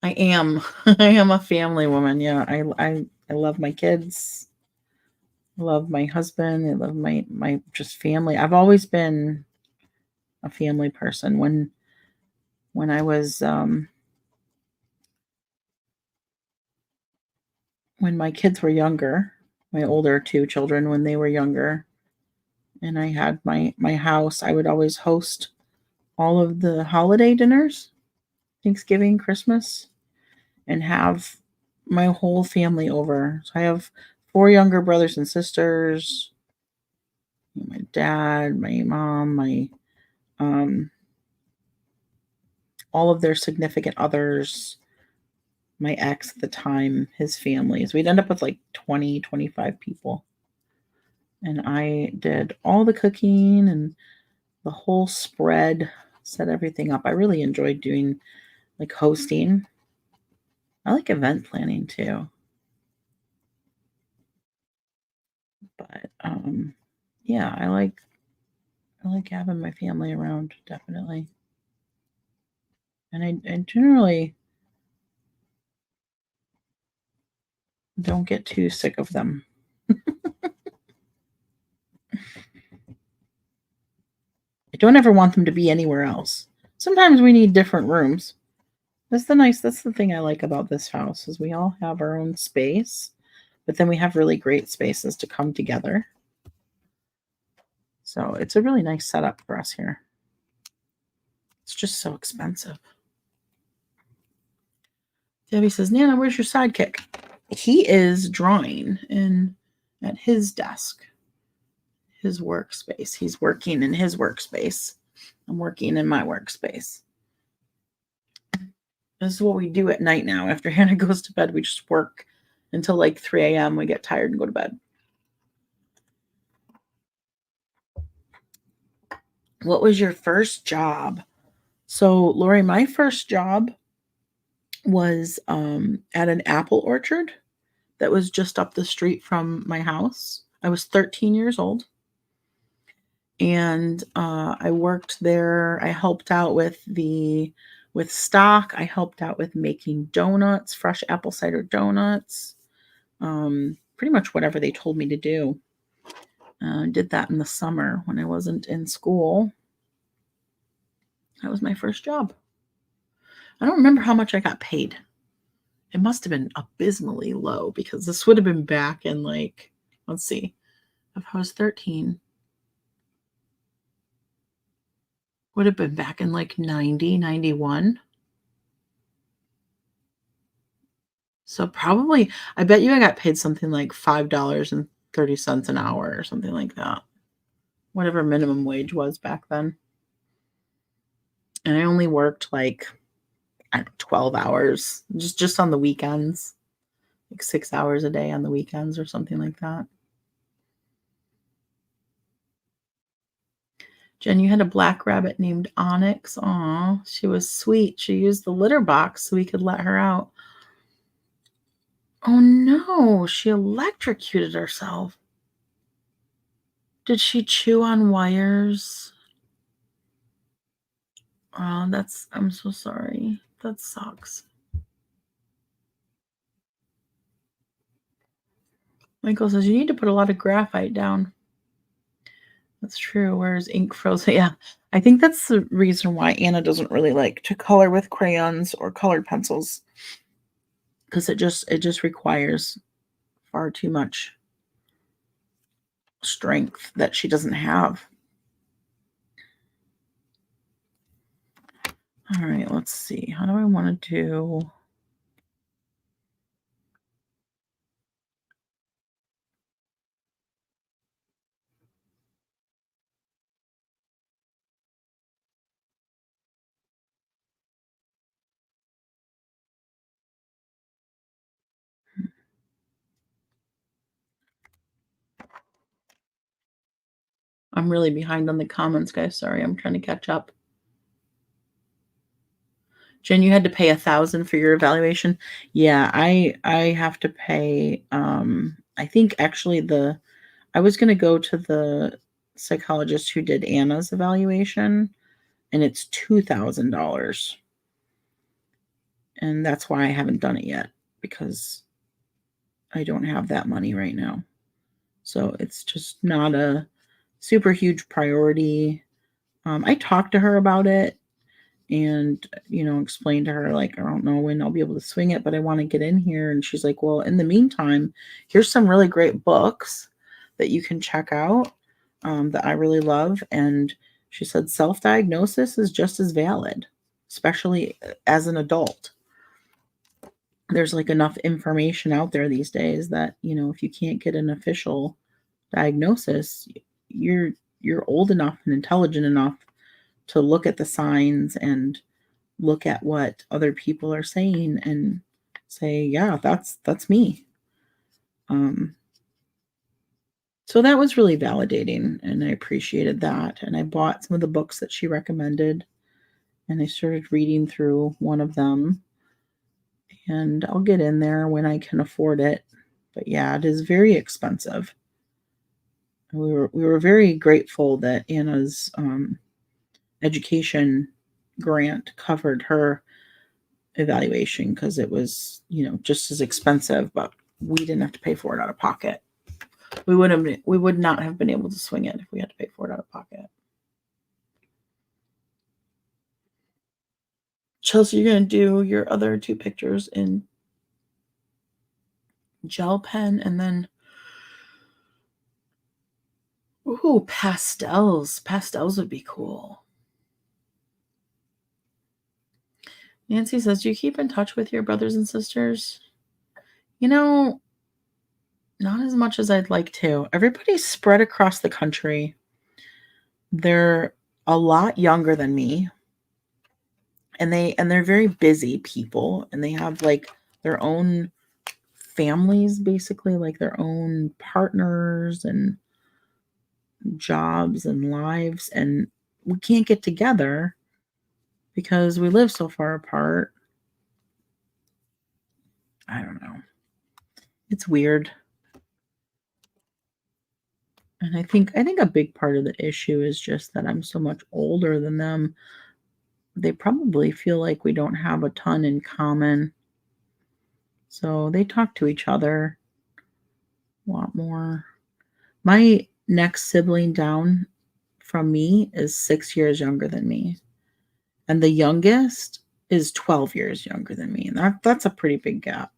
I am. I am a family woman. Yeah, I love my kids. I love my husband. I love my just family. I've always been a family person. When I was when my kids were younger, my older two children when they were younger, and I had my house, I would always host all of the holiday dinners, Thanksgiving, Christmas, and have my whole family over. So I have four younger brothers and sisters, my dad, my mom, my um all of their significant others, my ex at the time, his families. We'd end up with like 20, 25 people. And I did all the cooking and the whole spread, set everything up. I really enjoyed doing like hosting. I like event planning too. But yeah, I like having my family around, definitely. And I generally don't get too sick of them. I don't ever want them to be anywhere else. Sometimes we need different rooms. That's the thing I like about this house is we all have our own space, but then we have really great spaces to come together. So it's a really nice setup for us here. It's just so expensive. Debbie says, Nana, where's your sidekick? He is drawing at his desk, his workspace. He's working in his workspace. I'm working in my workspace. This is what we do at night now. After Hannah goes to bed, we just work until like 3 a.m. We get tired and go to bed. What was your first job? So, Lori, my first job was at an apple orchard that was just up the street from my house. I was 13 years old. And I worked there. I helped out with stock. I helped out with making donuts, fresh apple cider donuts, pretty much whatever they told me to do. Did that in the summer when I wasn't in school. That was my first job. I don't remember how much I got paid. It must have been abysmally low because this would have been back in like, let's see, if I was 13, would have been back in like 90, 91. So probably, I bet you I got paid something like $5.30 an hour or something like that. Whatever minimum wage was back then. And I only worked like 12 hours just on the weekends, like 6 hours a day on the weekends or something like that. Jen, you had a black rabbit named Onyx. Aw, she was sweet. She used the litter box so we could let her out. Oh no, she electrocuted herself. Did she chew on wires? Oh, I'm so sorry. That sucks. Michael says you need to put a lot of graphite down. That's true. Where's ink frozen? Yeah. I think that's the reason why Anna doesn't really like to color with crayons or colored pencils. Because it just requires far too much strength that she doesn't have. All right, let's see. How do I want to do? I'm really behind on the comments, guys. Sorry, I'm trying to catch up. Jen, you had to pay $1,000 for your evaluation. Yeah, I have to pay. I think actually I was going to go to the psychologist who did Anna's evaluation, and it's $2,000, and that's why I haven't done it yet, because I don't have that money right now. So it's just not a super huge priority. I talked to her about it and, explained to her, like, I don't know when I'll be able to swing it, but I want to get in here. And she's like, well, in the meantime, here's some really great books that you can check out that I really love. And she said, self-diagnosis is just as valid, especially as an adult. There's like enough information out there these days that, if you can't get an official diagnosis, you're old enough and intelligent enough to look at the signs and look at what other people are saying and say, yeah, that's me. So that was really validating, and I appreciated that. And I bought some of the books that she recommended, and I started reading through one of them, and I'll get in there when I can afford it. But yeah, it is very expensive. We were very grateful that Anna's education grant covered her evaluation, because it was, just as expensive, but we didn't have to pay for it out of pocket. We would not have been able to swing it if we had to pay for it out of pocket. Chelsea, you're going to do your other two pictures in gel pen, and then pastels. Pastels would be cool. Nancy says, do you keep in touch with your brothers and sisters? Not as much as I'd like to. Everybody's spread across the country. They're a lot younger than me, and they're very busy people, and they have like their own families, basically, like their own partners and jobs and lives, and we can't get together because we live so far apart. I don't know. It's weird. And I think a big part of the issue is just that I'm so much older than them. They probably feel like we don't have a ton in common. So they talk to each other a lot more. My next sibling down from me is 6 years younger than me. And the youngest is 12 years younger than me. And that's a pretty big gap.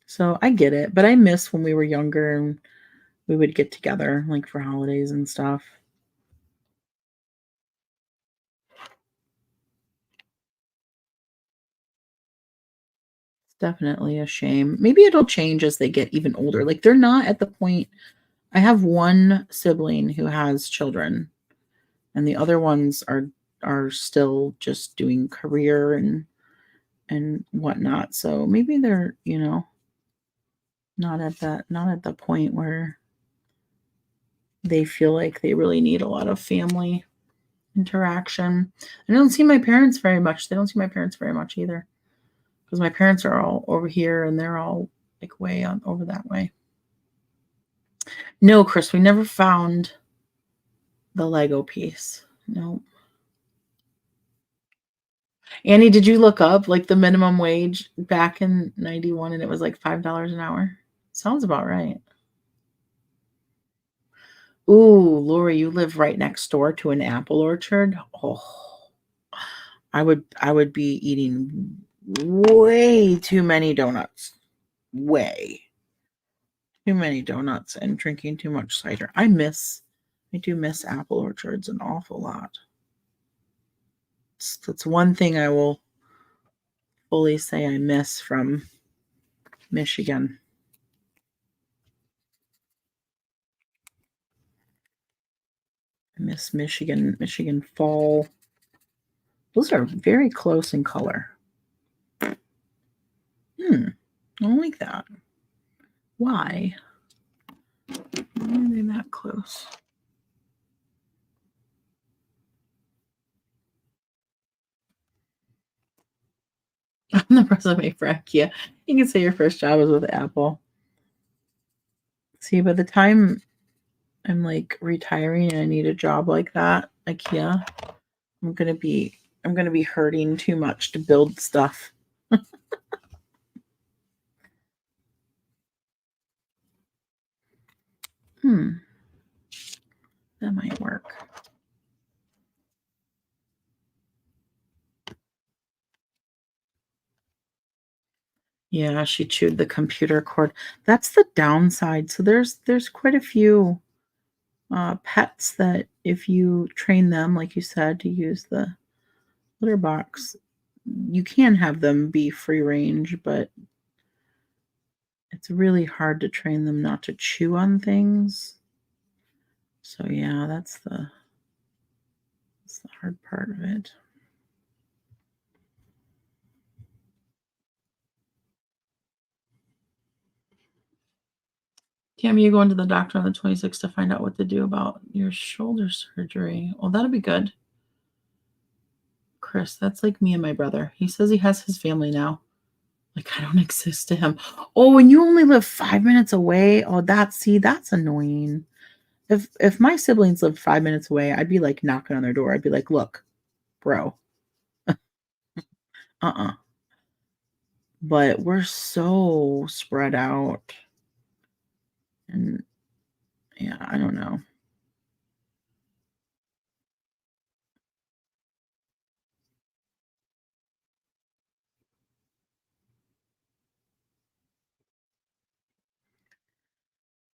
So I get it. But I miss when we were younger and we would get together, like, for holidays and stuff. It's definitely a shame. Maybe it'll change as they get even older. Like, they're not at the point. I have one sibling who has children, and the other ones are still just doing career and whatnot. So maybe they're, not at the point where they feel like they really need a lot of family interaction. I don't see my parents very much. They don't see my parents very much either, because my parents are all over here and they're all like way on over that way. No, Chris, we never found the Lego piece. No. Annie, did you look up like the minimum wage back in 91 and it was like $5 an hour? Sounds about right. Ooh, Lori, you live right next door to an apple orchard. Oh, I would be eating way too many donuts. Way too many donuts and drinking too much cider. I do miss apple orchards an awful lot. That's one thing I will fully say I miss from Michigan. I miss Michigan fall. Those are very close in color. I don't like that. Why? Why are they that close? I'm the resume for IKEA. You can say your first job was with Apple. See, by the time I'm like retiring and I need a job like that, IKEA, I'm gonna be hurting too much to build stuff. That might work. Yeah, she chewed the computer cord. That's the downside. So there's quite a few pets that if you train them, like you said, to use the litter box, you can have them be free range, but it's really hard to train them not to chew on things. So yeah, that's the hard part of it. Tammy, you going to the doctor on the 26th to find out what to do about your shoulder surgery. Well, that'll be good. Chris, that's like me and my brother. He says he has his family now. Like I don't exist to him. Oh, and you only live 5 minutes away. Oh, that's annoying. If my siblings lived 5 minutes away, I'd be like knocking on their door. I'd be like, look, bro. Uh-uh. But we're so spread out. And yeah, I don't know.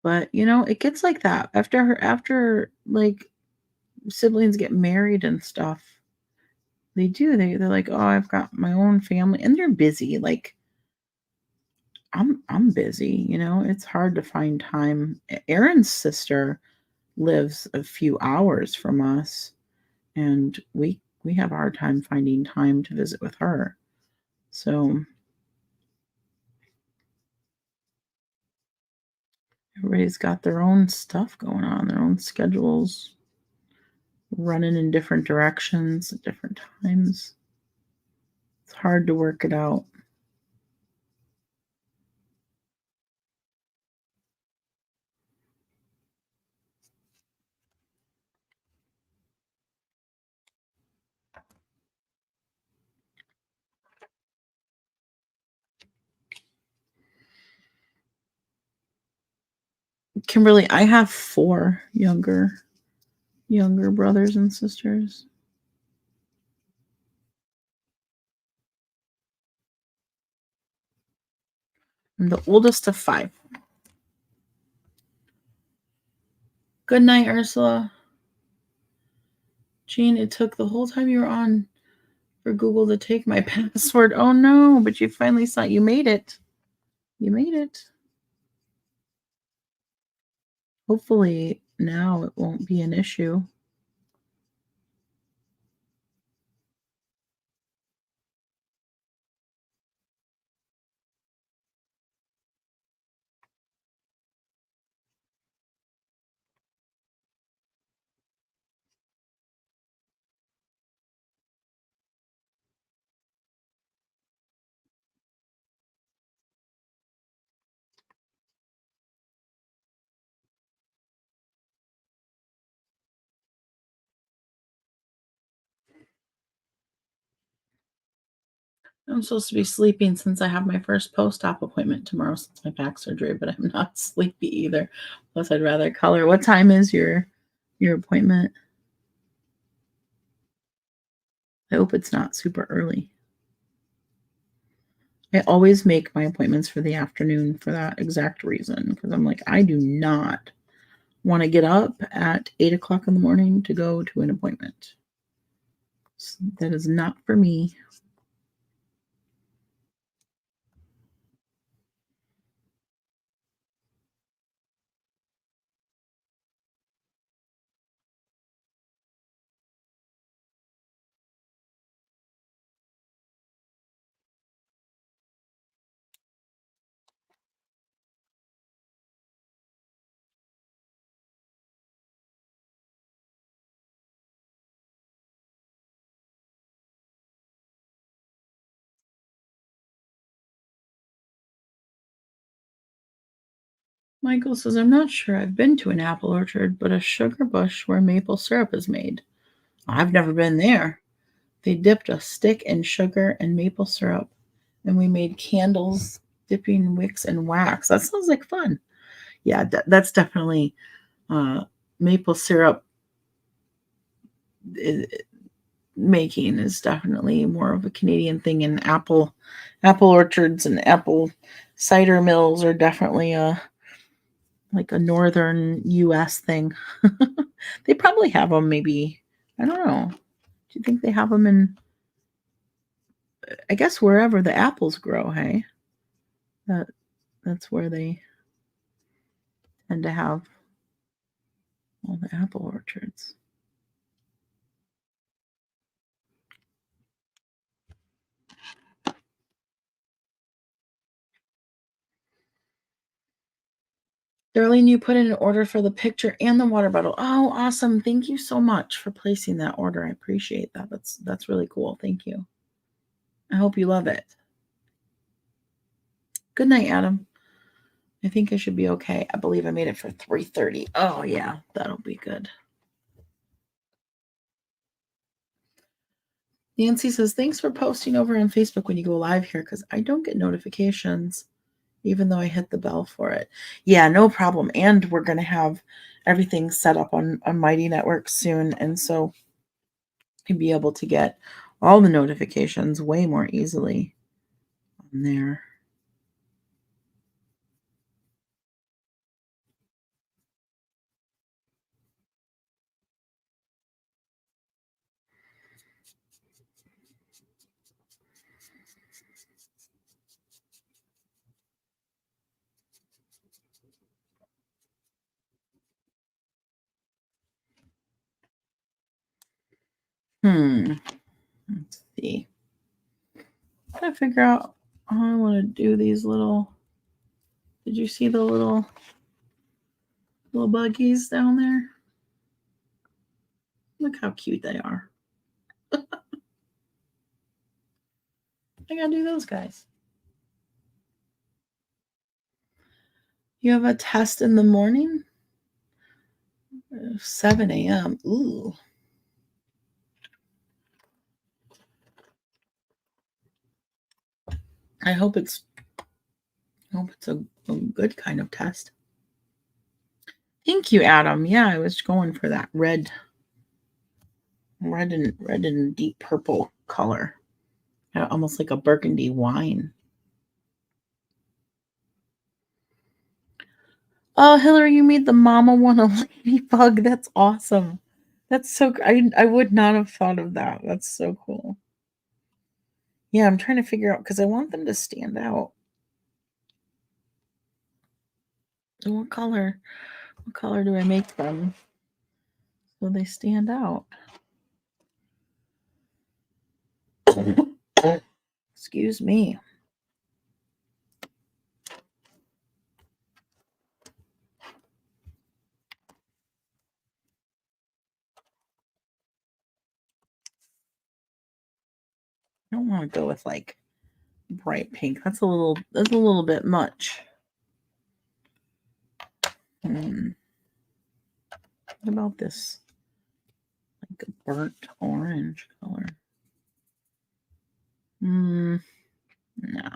But it gets like that after like siblings get married and stuff. They do. They're like, "Oh, I've got my own family." And they're busy. Like I'm busy, It's hard to find time. Aaron's sister lives a few hours from us, and we have a hard time finding time to visit with her. So everybody's got their own stuff going on, their own schedules, running in different directions at different times. It's hard to work it out. Kimberly, I have four younger brothers and sisters. I'm the oldest of five. Good night, Ursula. Jean, it took the whole time you were on for Google to take my password. Oh no, but you finally saw it. You made it. You made it. Hopefully now it won't be an issue. I'm supposed to be sleeping since I have my first post-op appointment tomorrow since my back surgery, but I'm not sleepy either. Plus, I'd rather color. What time is your appointment? I hope it's not super early. I always make my appointments for the afternoon for that exact reason because I'm like, I do not want to get up at 8 o'clock in the morning to go to an appointment. That is not for me. Michael says, I'm not sure I've been to an apple orchard, but a sugar bush where maple syrup is made. I've never been there. They dipped a stick in sugar and maple syrup, and we made candles dipping wicks in wax. That sounds like fun. Yeah, that's definitely maple syrup is, making is definitely more of a Canadian thing, and apple orchards and apple cider mills are definitely a like a northern US thing. They probably have them maybe. I don't know. Do you think they have them in I guess wherever the apples grow, hey? That that's where they tend to have all the apple orchards. Darlene, you put in an order for the picture and the water bottle. Oh, awesome. Thank you so much for placing that order. I appreciate that. That's really cool. Thank you. I hope you love it. Good night, Adam. I think I should be okay. I believe I made it for 3:30. Oh yeah, that'll be good. Nancy says, thanks for posting over on Facebook when you go live here because I don't get notifications even though I hit the bell for it. Yeah, no problem. And we're going to have everything set up on Mighty Network soon. And so you'll be able to get all the notifications way more easily on there. Let's see. I figure out how I want to do these little. Did you see the little buggies down there? Look how cute they are. I gotta do those guys. You have a test in the morning? 7 a.m. Ooh. I hope it's a good kind of test. Thank you, Adam. Yeah, I was going for that red and deep purple color. Almost like a burgundy wine. Oh, Hillary, you made the mama one a ladybug. That's awesome. That's so I would not have thought of that. That's so cool. Yeah, I'm trying to figure out because I want them to stand out. So what color do I make them so they stand out? Excuse me. I don't want to go with like bright pink. That's a little bit much. What about this? Like a burnt orange color. No.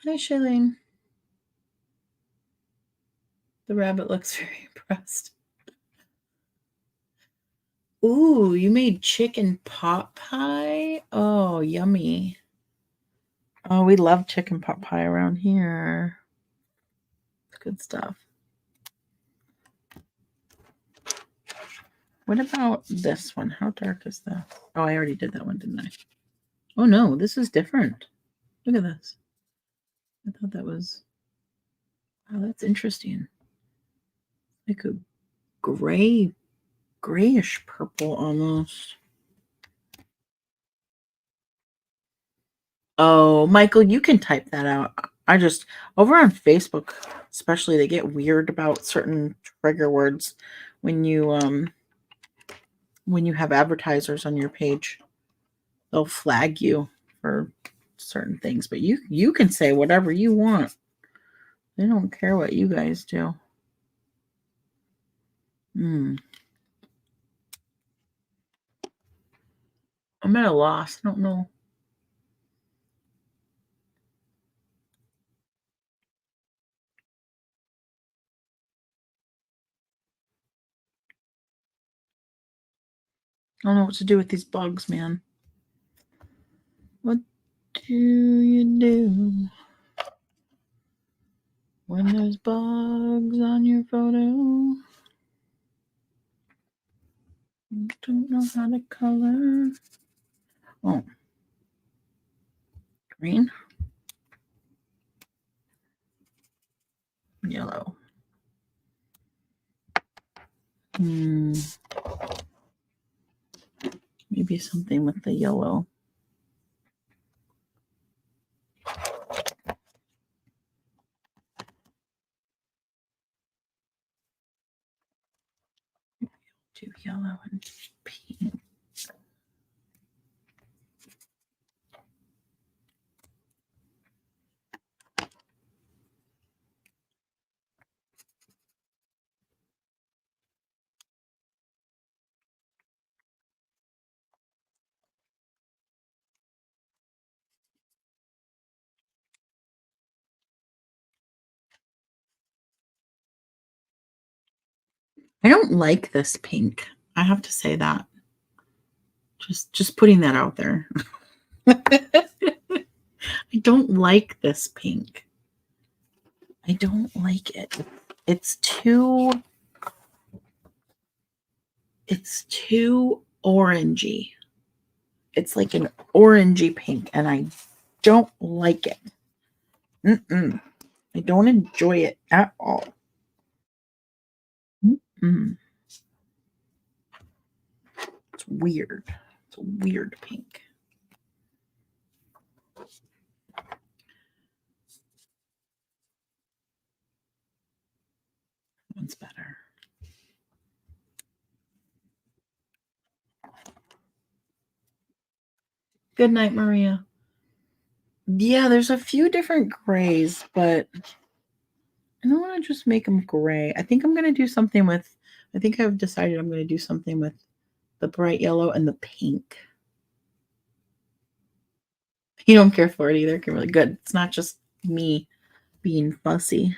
Hi, Shailene. The rabbit looks very impressed. Ooh, you made chicken pot pie? Oh, yummy. Oh, we love chicken pot pie around here. Good stuff. What about this one? How dark is that? Oh, I already did that one, didn't I? Oh, no, this is different. Look at this. I thought that was... Oh, that's interesting. Like a grayish purple almost. Oh, Michael, you can type that out. I just over on Facebook, especially, they get weird about certain trigger words when you have advertisers on your page. They'll flag you for certain things, but you can say whatever you want. They don't care what you guys do. I'm at a loss. I don't know. I don't know what to do with these bugs, man. What do you do when there's bugs on your photo? Don't know how to color. Oh, green, yellow. Maybe something with the yellow. Do yellow and pink. I don't like this pink. I have to say that. Just putting that out there. I don't like this pink. I don't like it. It's too orangey. It's like an orangey pink, and I don't like it. I don't enjoy it at all. It's weird. It's a weird pink. One's better. Good night, Maria. Yeah, there's a few different grays, but I don't want to just make them gray. I think I'm going to do something with, I think I've decided I'm going to do something with the bright yellow and the pink. You don't care for it either. Really good. It's not just me being fussy.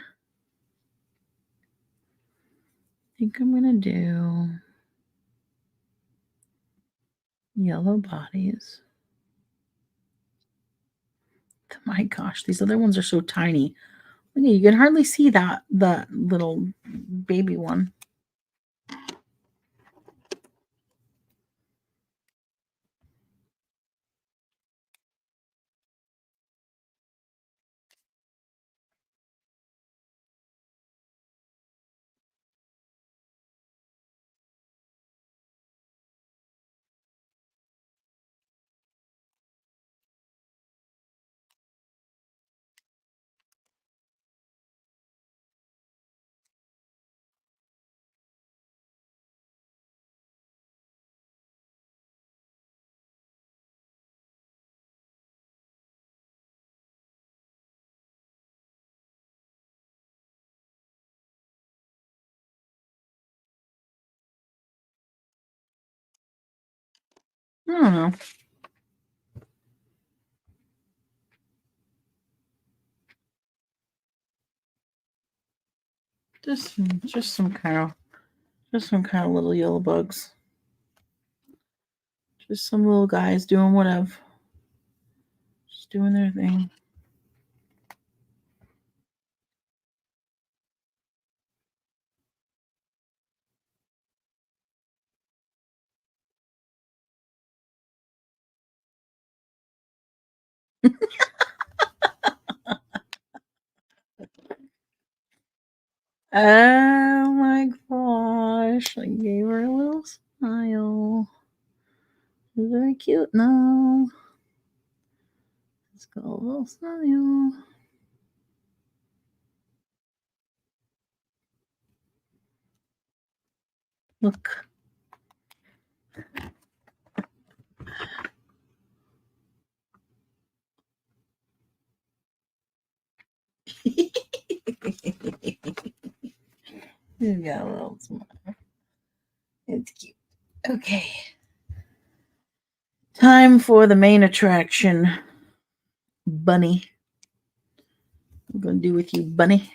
I think I'm going to do yellow bodies. My gosh, these other ones are so tiny. You can hardly see that little baby one. I don't know. Just some kind of little yellow bugs. Just some little guys doing whatever. Just doing their thing. Oh my gosh. I gave her a little smile. She's very cute now. Let's go a little smile. Look. You got a little smile. It's cute. Okay. Time for the main attraction. Bunny. What I'm going to do with you, bunny.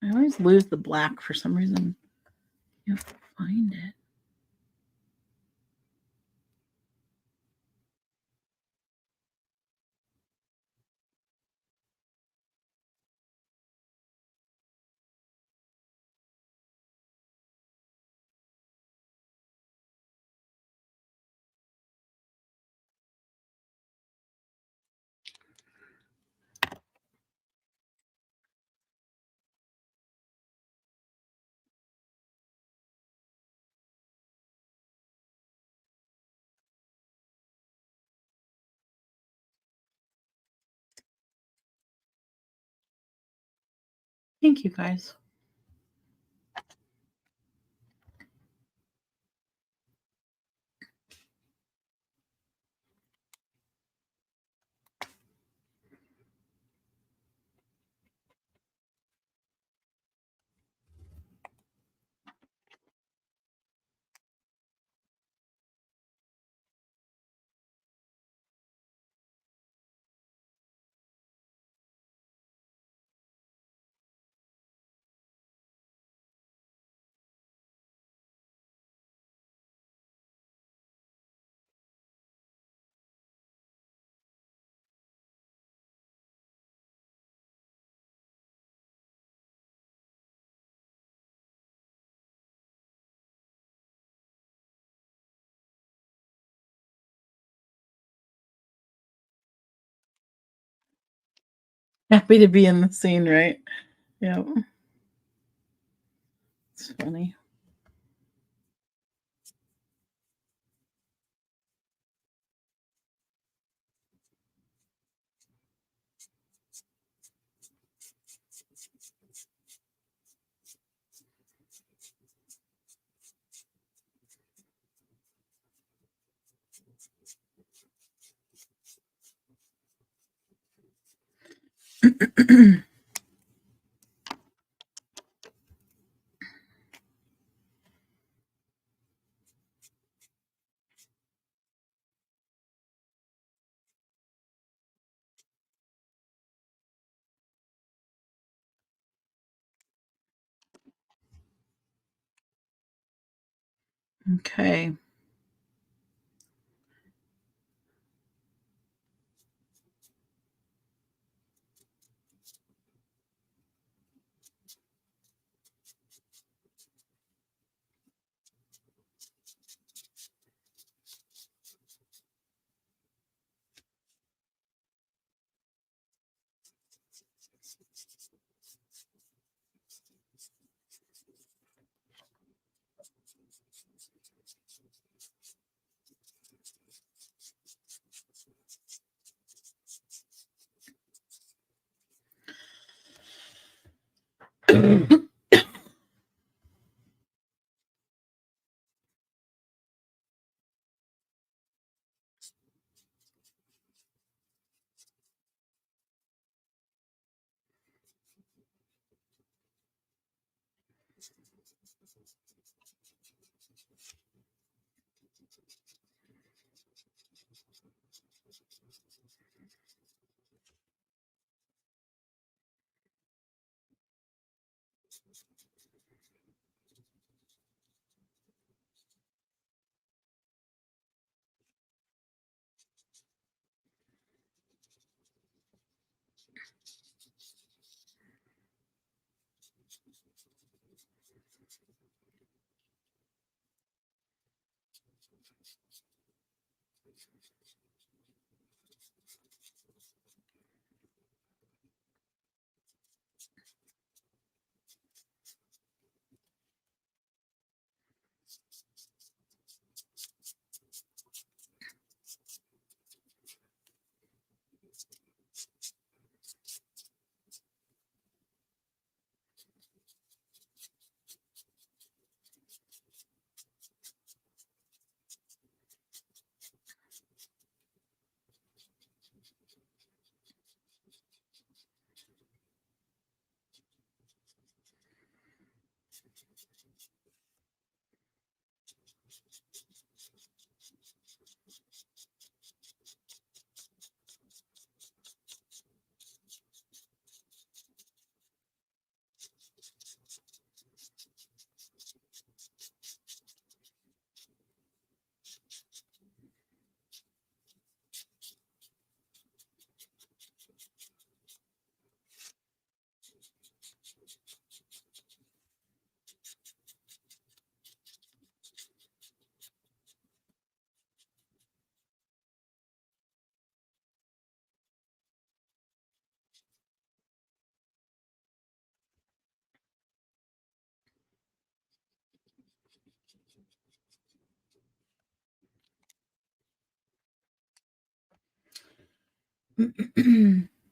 I always lose the black for some reason. You have to find it. Thank you, guys. Happy to be in the scene, right? Yeah. It's funny. Okay.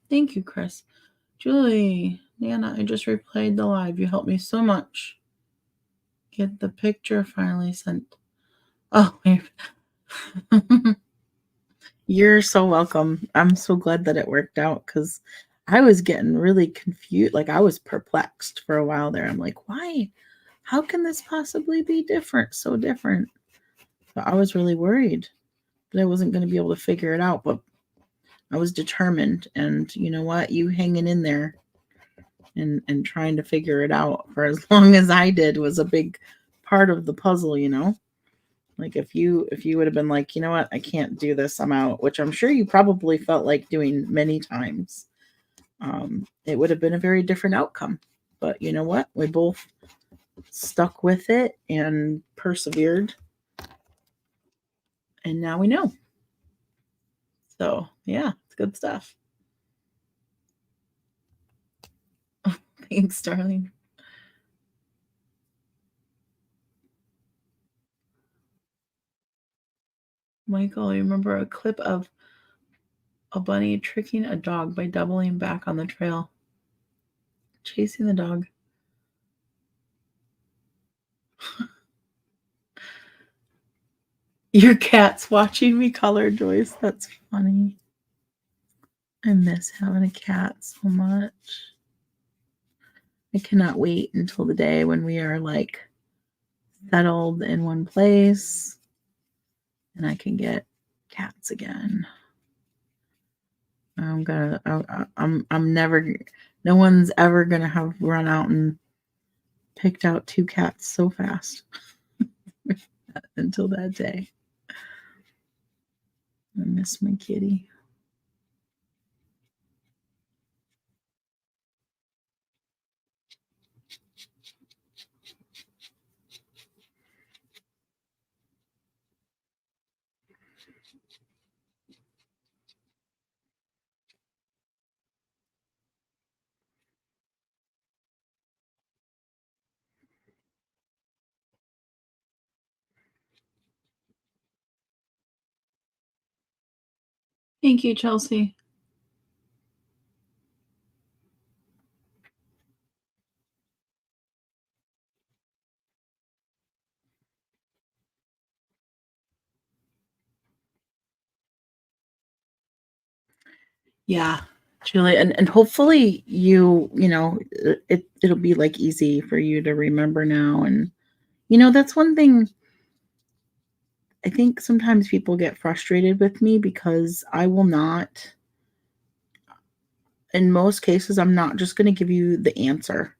Thank you, Chris. Julie, Nana, I just replayed the live. You helped me so much. Get the picture finally sent. Oh, you're so welcome. I'm so glad that it worked out because I was getting really confused. Like I was perplexed for a while there. I'm like, why? How can this possibly be different? So different. So I was really worried that I wasn't going to be able to figure it out, but I was determined. And you know what? You hanging in there and trying to figure it out for as long as I did was a big part of the puzzle, you know? Like if you would have been like, you know what, I can't do this, I'm out, which I'm sure you probably felt like doing many times, it would have been a very different outcome. But you know what? We both stuck with it and persevered, and now we know. So yeah, it's good stuff. Thanks, darling. Michael, you remember a clip of a bunny tricking a dog by doubling back on the trail, chasing the dog. Your cat's watching me color, Joyce. That's funny. I miss having a cat so much. I cannot wait until the day when we are like settled in one place and I can get cats again. I'm never, no one's ever gonna have run out and picked out 2 cats so fast until that day. I miss my kitty. Thank you, Chelsea. Yeah, Julie, and hopefully it'll be like easy for you to remember now. And that's one thing I think sometimes people get frustrated with me because I will not, in most cases, I'm not just going to give you the answer.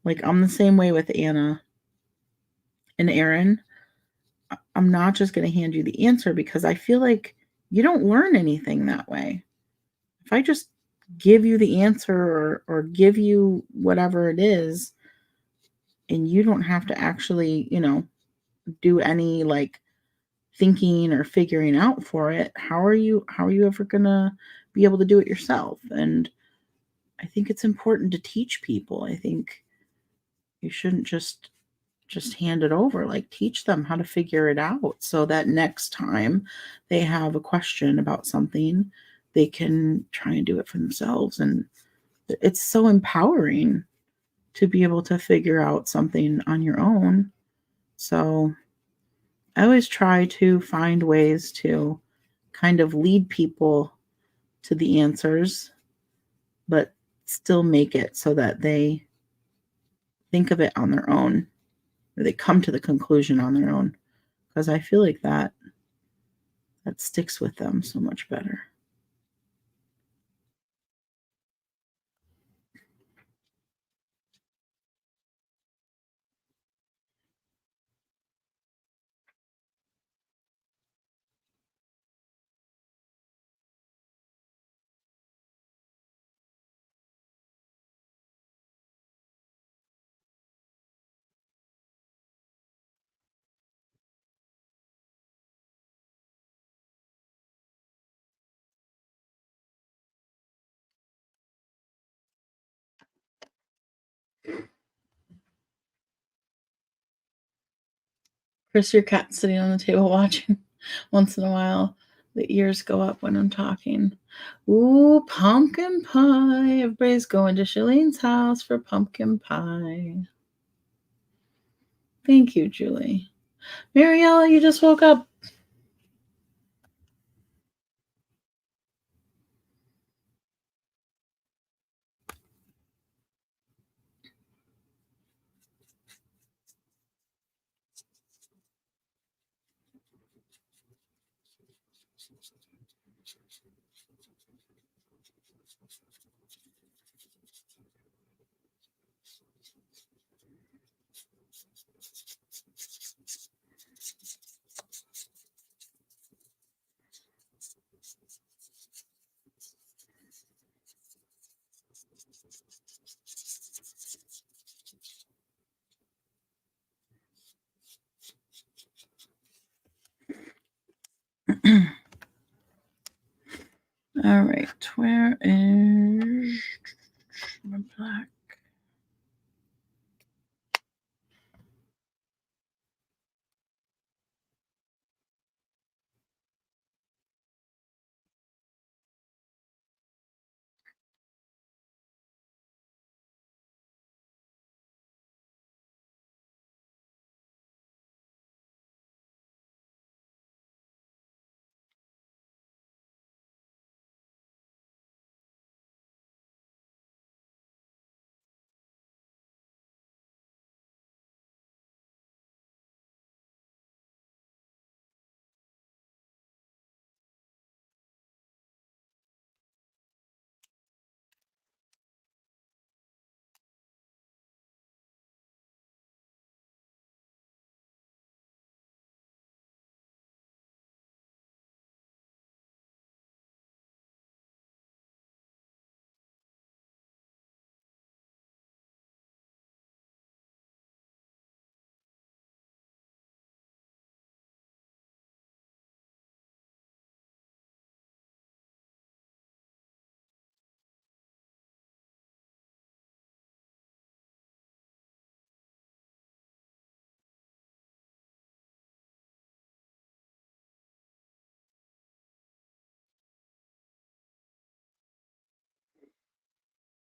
Like I'm the same way with Anna and Aaron. I'm not just going to hand you the answer because I feel like you don't learn anything that way. If I just give you the answer or give you whatever it is, and you don't have to actually, do any like thinking or figuring out for it, how are you ever going to be able to do it yourself? And I think it's important to teach people. I think you shouldn't just hand it over, like teach them how to figure it out so that next time they have a question about something, they can try and do it for themselves. And it's so empowering to be able to figure out something on your own. So I always try to find ways to kind of lead people to the answers, but still make it so that they think of it on their own, or they come to the conclusion on their own, because I feel like that sticks with them so much better. Chris, your cat's sitting on the table watching. Once in a while, the ears go up when I'm talking. Ooh, pumpkin pie. Everybody's going to Shalene's house for pumpkin pie. Thank you, Julie. Mariella, you just woke up. All right, where is my black?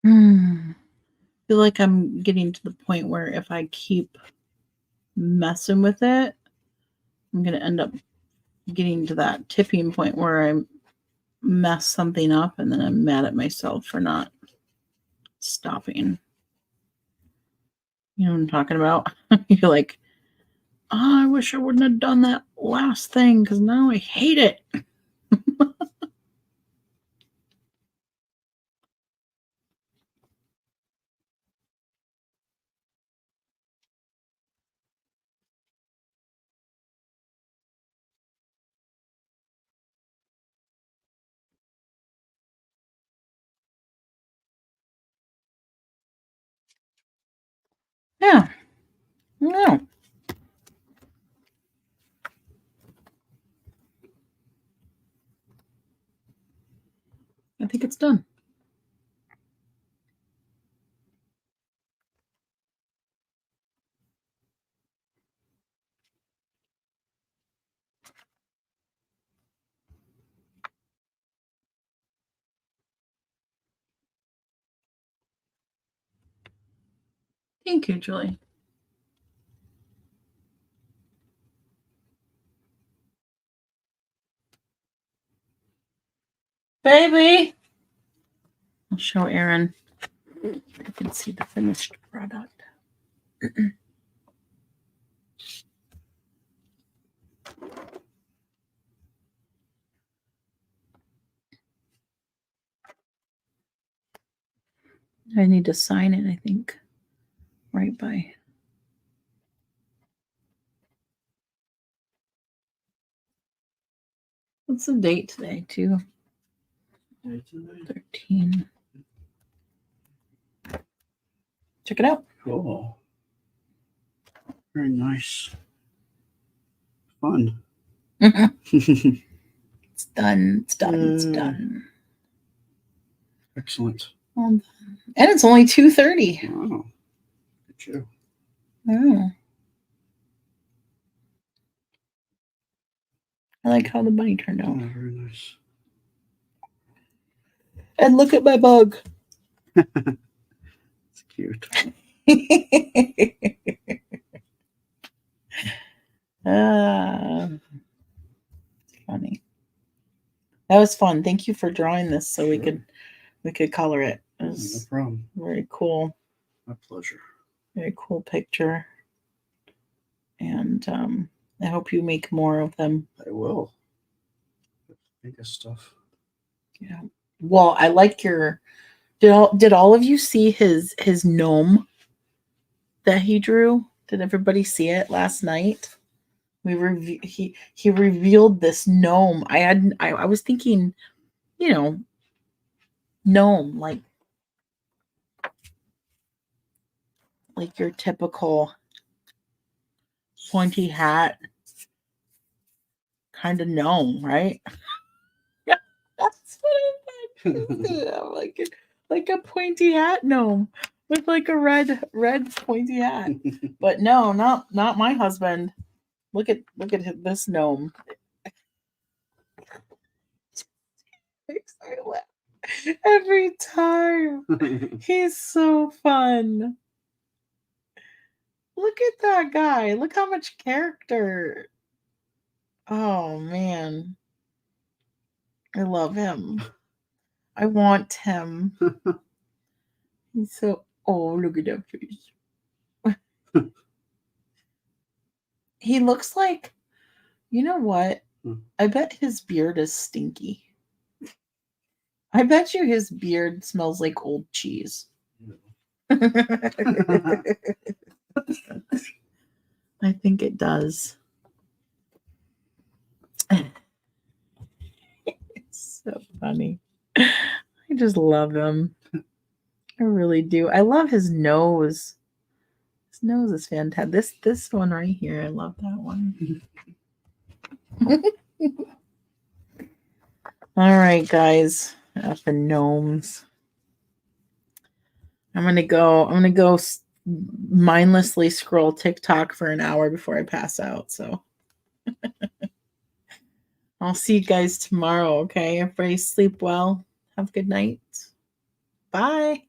I feel like I'm getting to the point where if I keep messing with it, I'm going to end up getting to that tipping point where I'm mess something up and then I'm mad at myself for not stopping. You know what I'm talking about? You're like, oh, I wish I wouldn't have done that last thing because now I hate it. Yeah. No. I think it's done. Thank you, Julie. Baby. I'll show Aaron. I can see the finished product. I need to sign it, I think, right by. What's the date today, too? 13. Check it out. Cool. Very nice. Fun. It's done. It's done. It's done. Excellent. And it's only 2:30. Wow. Good job. Oh. I like how the bunny turned out. Oh, very nice. And look at my bug. It's cute. Funny. That was fun. Thank you for drawing this so Sure. we could color it. It was No problem. very cool. My pleasure. Very cool picture. And I hope you make more of them. I will. Think of stuff. Yeah. Well, I like your. Did all of you see his gnome that he drew? Did everybody see it last night? He revealed this gnome. I was thinking, gnome like your typical pointy hat kind of gnome, right? Yeah, that's what I'm like a pointy hat gnome with like a red pointy hat. But no, not my husband. Look at this gnome. I laugh every time. He's so fun. Look at that guy. Look how much character. Oh man. I love him. I want him. He's so look at that face. He looks like, you know what? I bet his beard is stinky. I bet you his beard smells like old cheese. I think it does. It's so funny. I just love him. I really do. I love his nose. His nose is fantastic. This one right here, I love that one. All right, guys. For gnomes. I'm gonna go mindlessly scroll TikTok for an hour before I pass out. So I'll see you guys tomorrow. Okay, everybody sleep well. Have a good night. Bye.